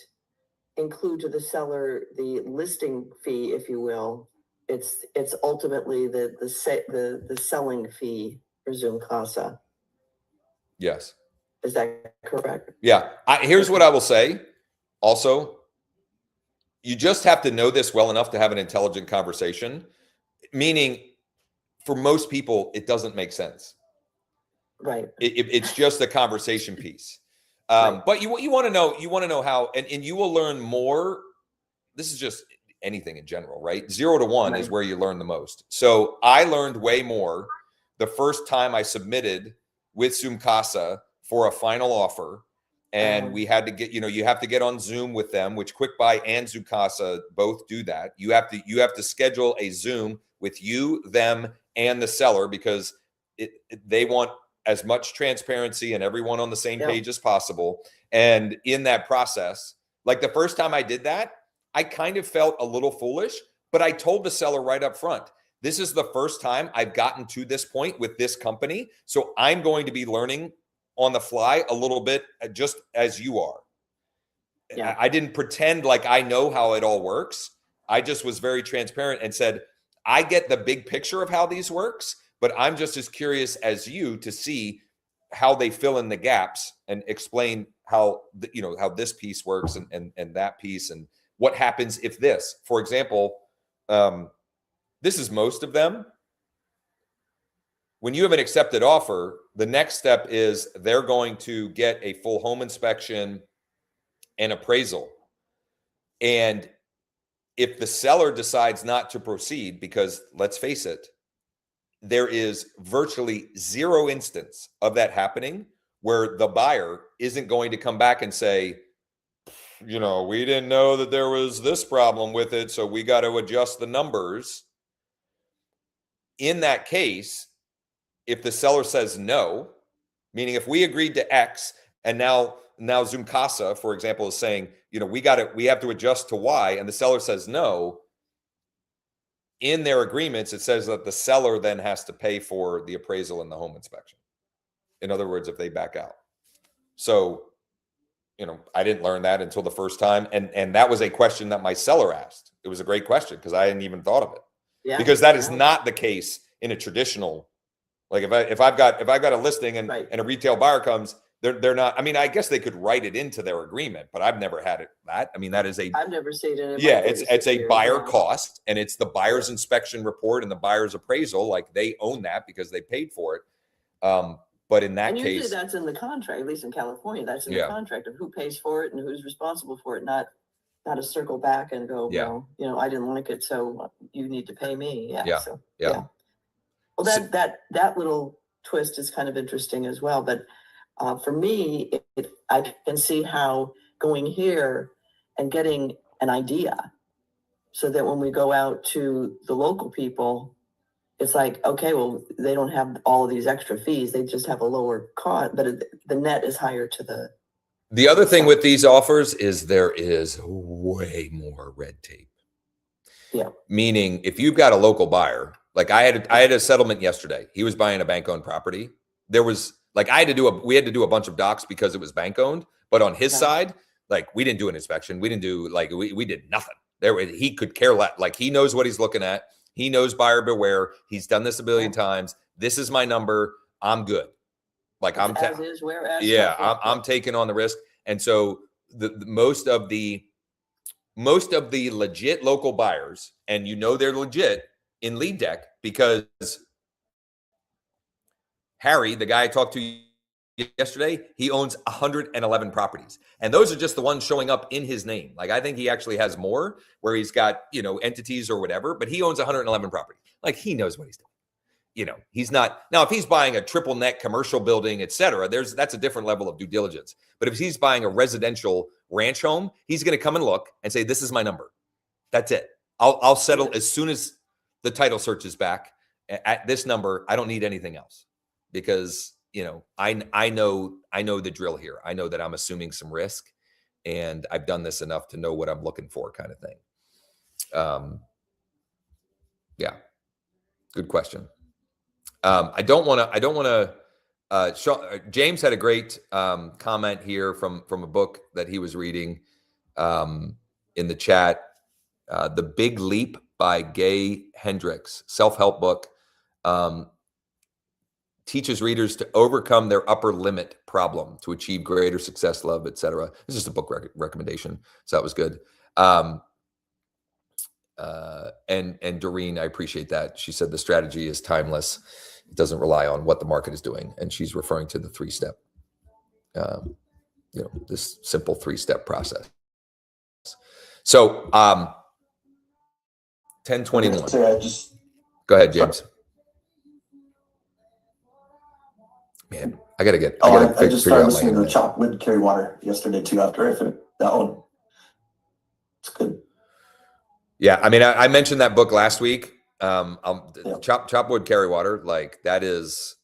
include to the seller the listing fee, if you will. It's ultimately the selling fee for Zoom Casa. Yes. Is that correct? Yeah. Here's what I will say. Also, you just have to know this well enough to have an intelligent conversation, meaning for most people, it doesn't make sense. Right. It's just a conversation piece. Right. But you want to know how, and you will learn more. This is just anything in general, right? 0 to 1 is Right. where you learn the most. So I learned way more the first time I submitted with Zoom Casa for a final offer. And we had to get, you have to get on Zoom with them, which QuickBuy and Zoom Casa both do that. You have to schedule a Zoom with you, them, and the seller, because they want as much transparency and everyone on the same page as possible. And in that process, like the first time I did that, I kind of felt a little foolish, but I told the seller right up front, this is the first time I've gotten to this point with this company. So I'm going to be learning on the fly a little bit, just as you are. Yeah. I didn't pretend like I know how it all works. I just was very transparent and said, I get the big picture of how these works, but I'm just as curious as you to see how they fill in the gaps and explain how, how this piece works and that piece, and what happens if this, for example, this is most of them. When you have an accepted offer, the next step is they're going to get a full home inspection and appraisal. And if the seller decides not to proceed, because let's face it, there is virtually zero instance of that happening where the buyer isn't going to come back and say, we didn't know that there was this problem with it, so we got to adjust the numbers. In that case, if the seller says no, meaning if we agreed to X and now Zoom Casa, for example, is saying, we have to adjust to Y, and the seller says no, in their agreements, it says that the seller then has to pay for the appraisal and the home inspection. In other words, if they back out. So, I didn't learn that until the first time. And that was a question that my seller asked. It was a great question because I hadn't even thought of it. Yeah. Because that is not the case in a traditional, like if I've got a listing and a retail buyer comes, they're not, I guess they could write it into their agreement, but I've never had that. That is I've never seen it. It's a buyer cost, and it's the buyer's inspection report and the buyer's appraisal. Like they own that because they paid for it. But in that usually case, that's in the contract, at least in California, that's in the contract of who pays for it and who's responsible for it, not a circle back and go, well, I didn't like it, so you need to pay me. Well, that little twist is kind of interesting as well. But for me, I can see how going here and getting an idea so that when we go out to the local people, it's like, okay, well, they don't have all of these extra fees. They just have a lower cost, but the net is higher to the other thing with these offers is there is way more red tape. Yeah. Meaning if you've got a local buyer, like I had a settlement yesterday. He was buying a bank-owned property. There was we had to do a bunch of docs because it was bank-owned, but on his side, like we didn't do an inspection. We didn't do we did nothing. He could care less. Like he knows what he's looking at. He knows buyer beware. He's done this a billion times. This is my number. I'm good. Like I'm taking on the risk. And so the most of the legit local buyers, and they're legit in Lead Deck because Harry, the guy I talked to yesterday, he owns 111 properties. And those are just the ones showing up in his name. Like I think he actually has more where he's got, entities or whatever, but he owns 111 properties. Like he knows what he's doing. He's not, now if he's buying a triple net commercial building, et cetera, that's a different level of due diligence. But if he's buying a residential ranch home, he's going to come and look and say, this is my number. That's it. I'll settle as soon as the title search is back at this number. I don't need anything else because, I know the drill here. I know that I'm assuming some risk and I've done this enough to know what I'm looking for kind of thing. Yeah. Good question. I don't want to, James had a great comment here from a book that he was reading in the chat. The Big Leap by Gay Hendricks, self-help book. teaches readers to overcome their upper limit problem to achieve greater success, love, etc. This is just a book recommendation, so that was good. And Doreen, I appreciate that. She said the strategy is timeless. It doesn't rely on what the market is doing, and she's referring to the 3-step, this simple 3-step process. So, 1021. Go ahead, James. Man, I gotta I just started listening to Chop Wood Carry Water yesterday too. After I finished that one, it's good. Yeah, I mean, I mentioned that book last week. Chop Wood Carry Water, like that is,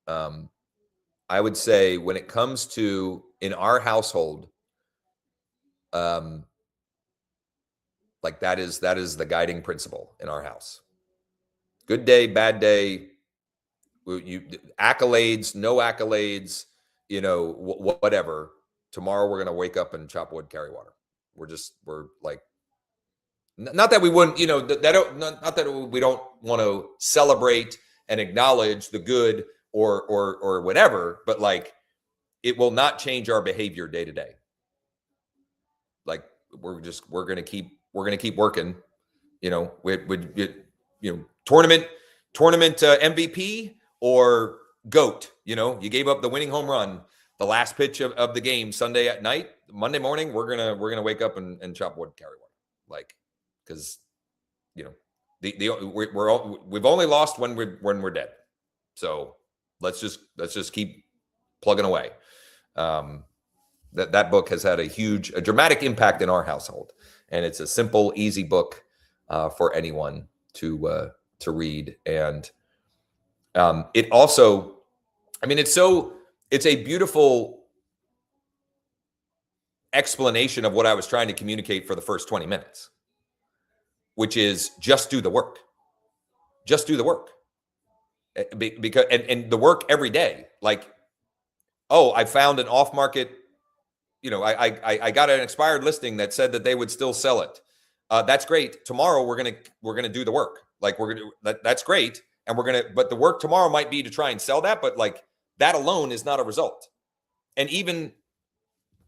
I would say when it comes to in our household, like that is the guiding principle in our house. Good day, bad day. Accolades, no accolades, whatever. Tomorrow we're going to wake up and chop wood, carry water. We're like, not that we wouldn't, not that we don't want to celebrate and acknowledge the good or whatever, but like, it will not change our behavior day to day. Like we're going to keep working, tournament MVP or GOAT, you gave up the winning home run, the last pitch of the game Sunday at night, Monday morning, we're going to wake up and chop wood, carry water. Like, cause we've only lost when we're dead. So let's just keep plugging away. That book has had a dramatic impact in our household, and it's a simple, easy book for anyone to read. And it also, I mean, it's a beautiful explanation of what I was trying to communicate for the first 20 minutes, which is just do the work. Just do the work. Because and the work every day. Like, oh, I found an off market, I got an expired listing that said that they would still sell it. That's great. Tomorrow we're gonna do the work. Like that's great. And but the work tomorrow might be to try and sell that, but like that alone is not a result. And even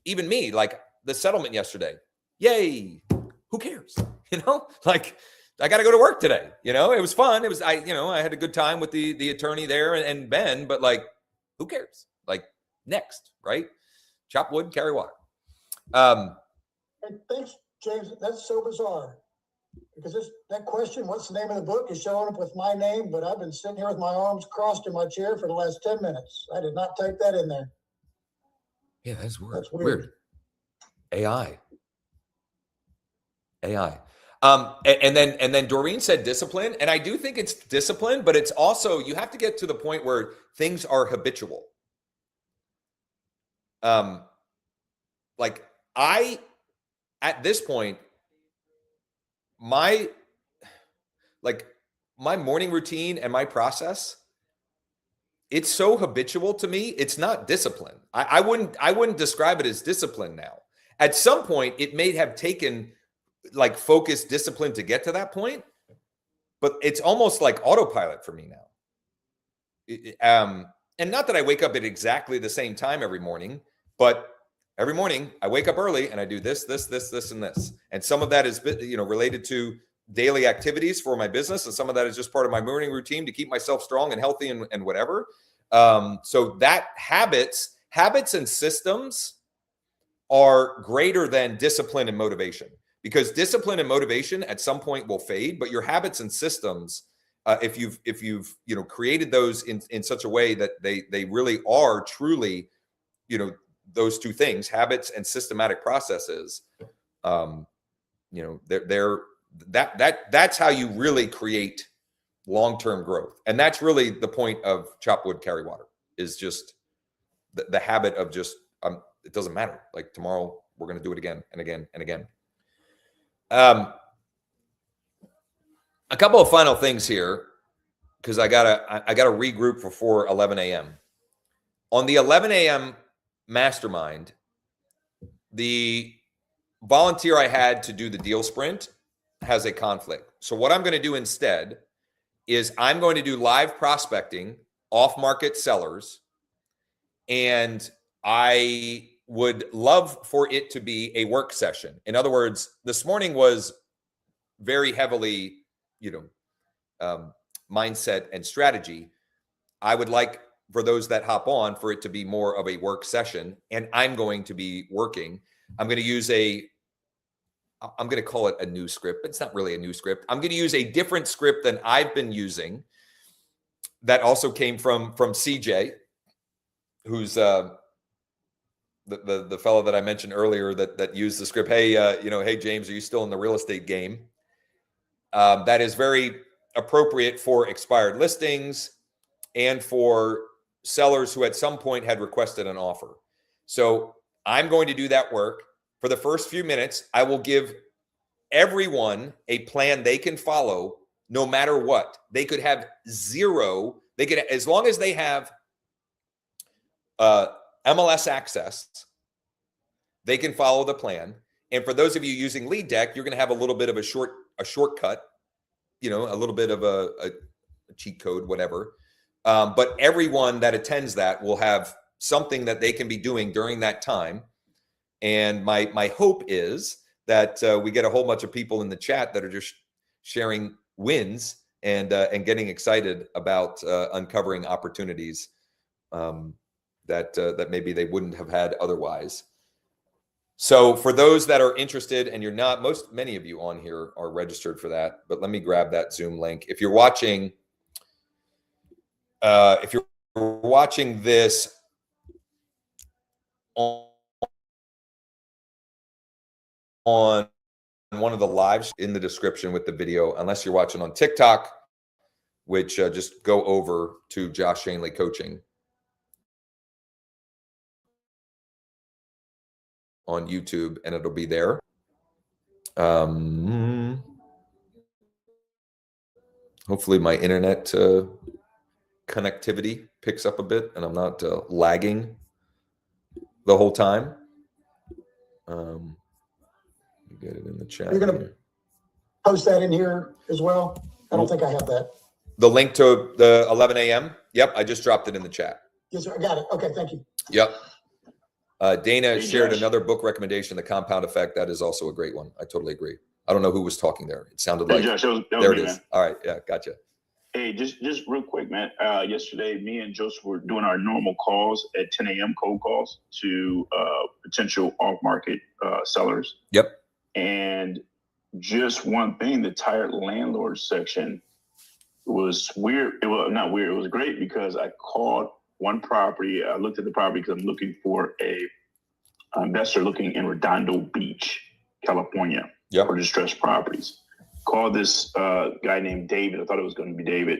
me, like the settlement yesterday, yay, who cares? Like I got to go to work today. It was fun. It was, I had a good time with the attorney there and Ben, but like, who cares? Like next, right? Chop wood, carry water. Hey, thanks, James. That's so bizarre. Because that question, what's the name of the book, is showing up with my name, but I've been sitting here with my arms crossed in my chair for the last 10 minutes. I did not type that in there. Yeah, that's weird. That's weird. AI. And then Doreen said discipline, and I do think it's discipline, but it's also, you have to get to the point where things are habitual. Like at this point, my morning routine and my process, it's so habitual to me. It's not discipline. I wouldn't describe it as discipline now. At some point, it may have taken like focused discipline to get to that point, but it's almost like autopilot for me now. And not that I wake up at exactly the same time every morning, but every morning I wake up early and I do this, and this. And some of that is, related to daily activities for my business. And some of that is just part of my morning routine to keep myself strong and healthy and whatever. So that habits and systems are greater than discipline and motivation, because discipline and motivation at some point will fade, but your habits and systems, if you've created those in such a way that they really are truly, those two things, habits and systematic processes, that's how you really create long-term growth. And that's really the point of chop wood, carry water, is just the habit of just, it doesn't matter. Like tomorrow we're going to do it again and again and again. A couple of final things here, because I gotta regroup before 11 a.m. On the 11 a.m. mastermind, the volunteer I had to do the deal sprint has a conflict. So what I'm going to do instead is I'm going to do live prospecting off-market sellers, and I would love for it to be a work session. In other words, this morning was very heavily, mindset and strategy. I would like for those that hop on for it to be more of a work session, and I'm going to be working. I'm going to use I'm going to call it a new script, but it's not really a new script. I'm going to use a different script than I've been using. That also came from CJ, who's the fellow that I mentioned earlier that used the script. Hey, hey James, are you still in the real estate game? That is very appropriate for expired listings and for sellers who at some point had requested an offer. So I'm going to do that work. For the first few minutes, I will give everyone a plan they can follow no matter what. They could have zero. They could, as long as they have MLS access, they can follow the plan. And for those of you using Lead Deck, you're going to have a little bit of a shortcut, a little bit of a cheat code, whatever. But everyone that attends that will have something that they can be doing during that time. And my hope is that we get a whole bunch of people in the chat that are just sharing wins and getting excited about uncovering opportunities that maybe they wouldn't have had otherwise. So for those that are interested, and you're not, many of you on here are registered for that, but let me grab that Zoom link. If you're watching this on one of the lives, in the description with the video, unless you're watching on TikTok, which just go over to Josh Shanley Coaching on YouTube and it'll be there. Hopefully my internet connectivity picks up a bit and I'm not lagging the whole time. Get it in the chat. You're going to post that in here as well? I don't think I have that. The link to the 11 a.m.? Yep, I just dropped it in the chat. Yes, sir. I got it. Okay, thank you. Yep. Dana shared another book recommendation, The Compound Effect. That is also a great one. I totally agree. I don't know who was talking there. It sounded like Josh, that was there me, it is. Man. All right, yeah, gotcha. Hey, just real quick, man. Yesterday, me and Joseph were doing our normal calls at 10 a.m. cold calls to potential off-market sellers. Yep. And just one thing, the tired landlord section was weird. It was not weird. It was great because I called one property. I looked at the property because I'm looking for a investor looking in Redondo Beach, California, for distressed properties. Called this guy named David. I thought it was going to be David.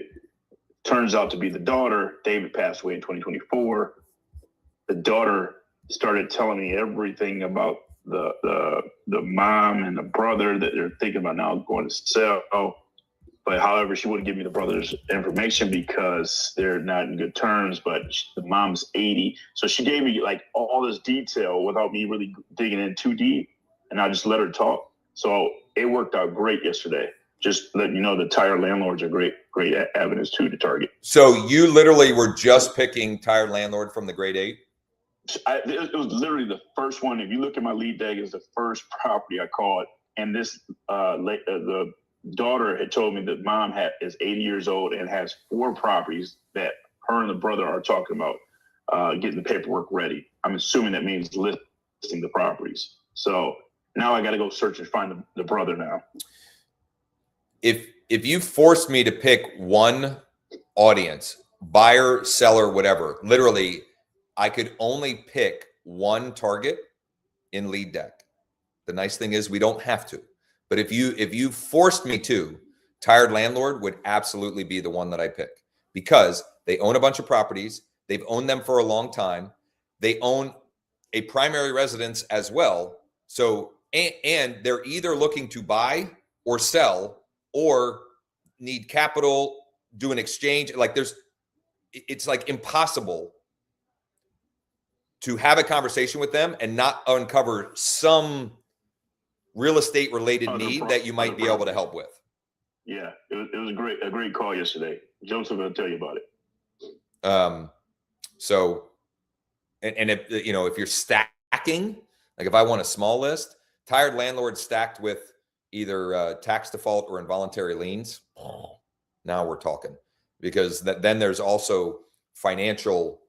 Turns out to be the daughter. David passed away in 2024. The daughter started telling me everything about the mom and the brother that they're thinking about now going to sell. But however, she wouldn't give me the brother's information because they're not in good terms, but the mom's 80. So she gave me like all this detail without me really digging in too deep. And I just let her talk. So it worked out great yesterday. Just letting you know the tired landlords are great avenues too to target. So you literally were just picking tired landlord from the grade 8? It was literally the first one. If you look at my lead deck, it's the first property I called. And this, the daughter had told me that mom is 80 years old and has 4 properties that her and the brother are talking about getting the paperwork ready. I'm assuming that means listing the properties. So now I got to go search and find the brother now. If you forced me to pick one audience, buyer, seller, whatever, literally, I could only pick one target in lead deck. The nice thing is we don't have to. But if you forced me to, tired landlord would absolutely be the one that I pick because they own a bunch of properties. They've owned them for a long time. They own a primary residence as well. So, and they're either looking to buy or sell or need capital, do an exchange. Like it's like impossible to have a conversation with them and not uncover some real estate related need that you might be able to help with. Yeah, it was a great call yesterday. Joseph will tell you about it. So, and if, you know, if you're stacking, like if I want a small list, tired landlord stacked with either tax default or involuntary liens, now we're talking, because then there's also financial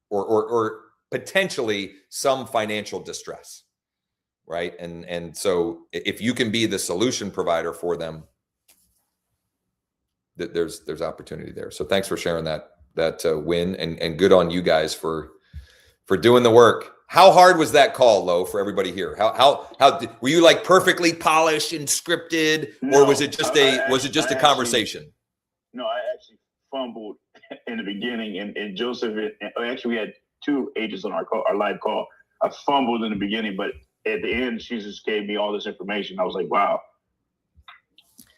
or potentially some financial distress, right? And so if you can be the solution provider for them, there's opportunity there. So thanks for sharing that win, and good on you guys for doing the work. How hard was that call, Lo, for everybody here? How were you like perfectly polished and scripted, or was it just a conversation? No, I actually fumbled in the beginning, and Joseph, actually we had two agents on our live call. I fumbled in the beginning, but at the end, she just gave me all this information. I was like, wow.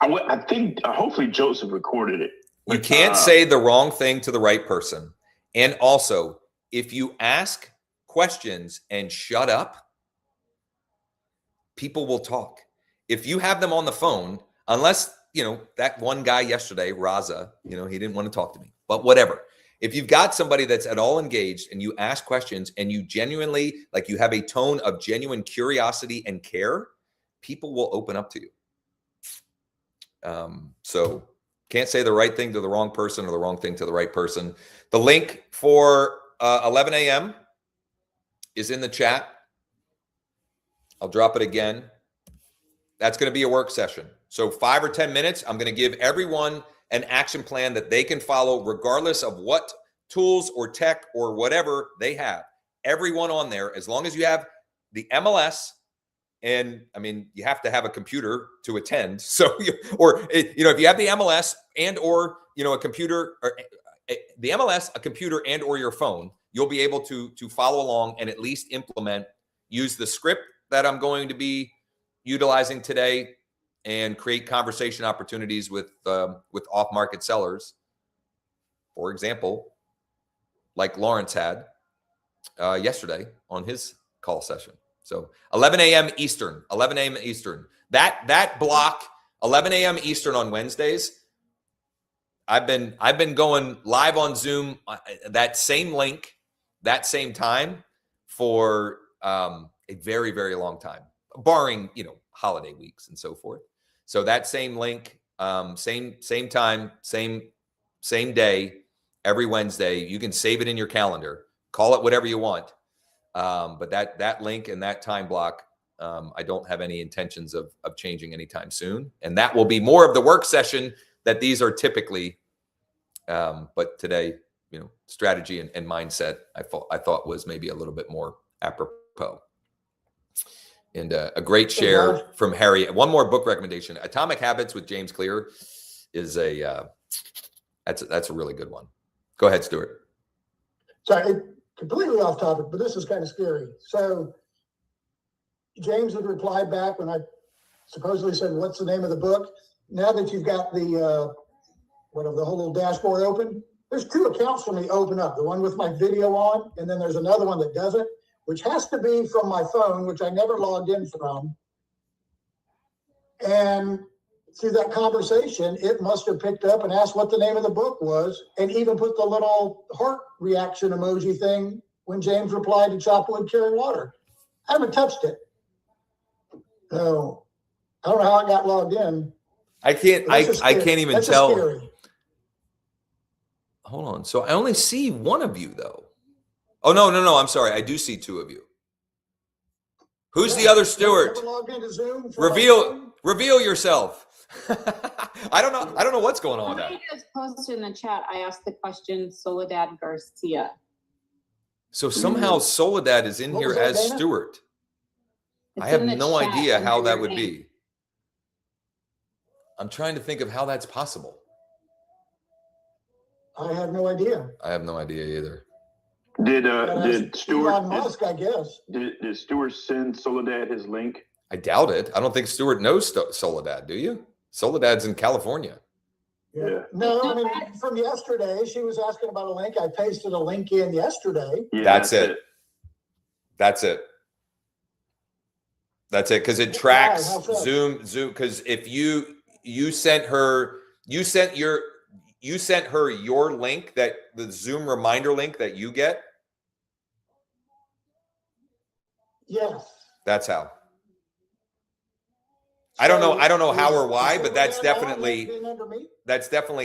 I think hopefully Joseph recorded it. You can't say the wrong thing to the right person. And also, if you ask questions and shut up, people will talk. If you have them on the phone, unless, you know, that one guy yesterday, Raza, you know, he didn't want to talk to me, but whatever. If you've got somebody that's at all engaged and you ask questions and you genuinely, like, you have a tone of genuine curiosity and care, people will open up to you. So can't say the right thing to the wrong person or the wrong thing to the right person. The link for 11 a.m. is in the chat. I'll drop it again. That's going to be a work session. So 5 or 10 minutes, I'm going to give everyone an action plan that they can follow regardless of what tools or tech or whatever they have. Everyone on there, as long as you have the MLS, and I mean, you have to have a computer to attend. So, or, you know, if you have the MLS and, or, you know, a computer, or the MLS, a computer, and, or your phone, you'll be able to follow along and at least implement, use the script that I'm going to be utilizing today, and create conversation opportunities with off-market sellers. For example, like Lawrence had yesterday on his call session. So 11 a.m. Eastern, 11 a.m. Eastern. That block, 11 a.m. Eastern on Wednesdays. I've been going live on Zoom, that same link, that same time for a very, very long time, barring, you know, holiday weeks and so forth. So that same link, same time, same day, every Wednesday. You can save it in your calendar. Call it whatever you want. But that link and that time block, I don't have any intentions of changing anytime soon. And that will be more of the work session that these are typically. But today, you know, strategy and mindset, I thought was maybe a little bit more apropos. And a great share from Harry. One more book recommendation: Atomic Habits with James Clear is that's a really good one. Go ahead, Stuart. Sorry, completely off topic, but this is kind of scary. So James had replied back when I supposedly said, "What's the name of the book?" Now that you've got the the whole little dashboard open, there's two accounts for me open up. The one with my video on, and then there's another one that doesn't, which has to be from my phone, which I never logged in from. And through that conversation, it must have picked up and asked what the name of the book was, and even put the little heart reaction emoji thing when James replied to chop wood, carry water. I haven't touched it. So I don't know how I got logged in. I can't even That's tell. Scary. Hold on. So I only see one of you though. Oh, no. I'm sorry. I do see two of you. Who's the other Stuart? Never logged into Zoom Reveal yourself. I don't know what's going on with that. I just posted in the chat. I asked the question, Soledad Garcia. So somehow Soledad is in here as Dana? Stuart. It's I have in the no chat idea how under that your would name. be. I'm trying to think of how that's possible. I have no idea. I have no idea either. Did Stuart? Elon Musk, I guess. Did Stuart send Soledad his link? I doubt it. I don't think Stuart knows Soledad. Do you? Soledad's in California. Yeah. No, I mean, from yesterday, she was asking about a link. I pasted a link in yesterday. Yeah, That's it. That's it. Because it tracks How so? Zoom. Because if you sent you sent her your link, that the Zoom reminder link that you get. Yes. That's how. I don't know how or why, but that's definitely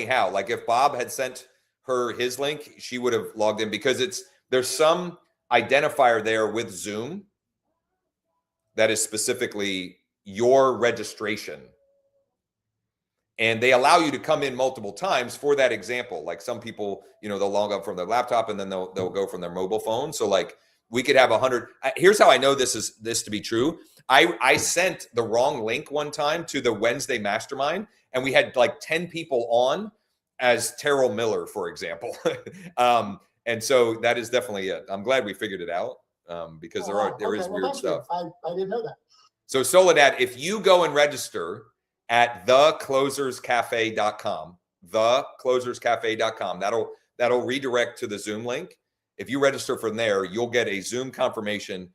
how. Like if Bob had sent her his link, she would have logged in, because there's some identifier there with Zoom that is specifically your registration. And they allow you to come in multiple times for that example. Like some people, they'll log up from their laptop and then they'll go from their mobile phone. So like we could have 100. Here's how I know this to be true. I sent the wrong link one time to the Wednesday mastermind, and we had like 10 people on as Terrell Miller, for example. And so that is definitely it. I'm glad we figured it out, because there is weird stuff. I didn't know that. So Soledad, if you go and register at thecloserscafe.com, thecloserscafe.com, that'll redirect to the Zoom link. If you register from there, you'll get a Zoom confirmation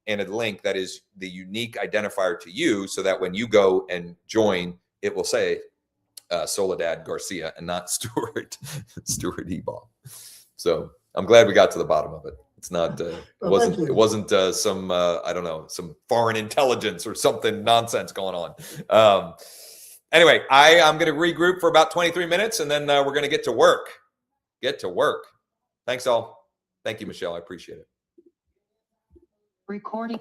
and a link that is the unique identifier to you, so that when you go and join, it will say Soledad Garcia and not Stuart Ebal. So I'm glad we got to the bottom of it. It's not, it wasn't some, I don't know, some foreign intelligence or something nonsense going on. Anyway, I'm going to regroup for about 23 minutes, and then we're going to get to work. Thanks all. Thank you, Michelle. I appreciate it. Recording.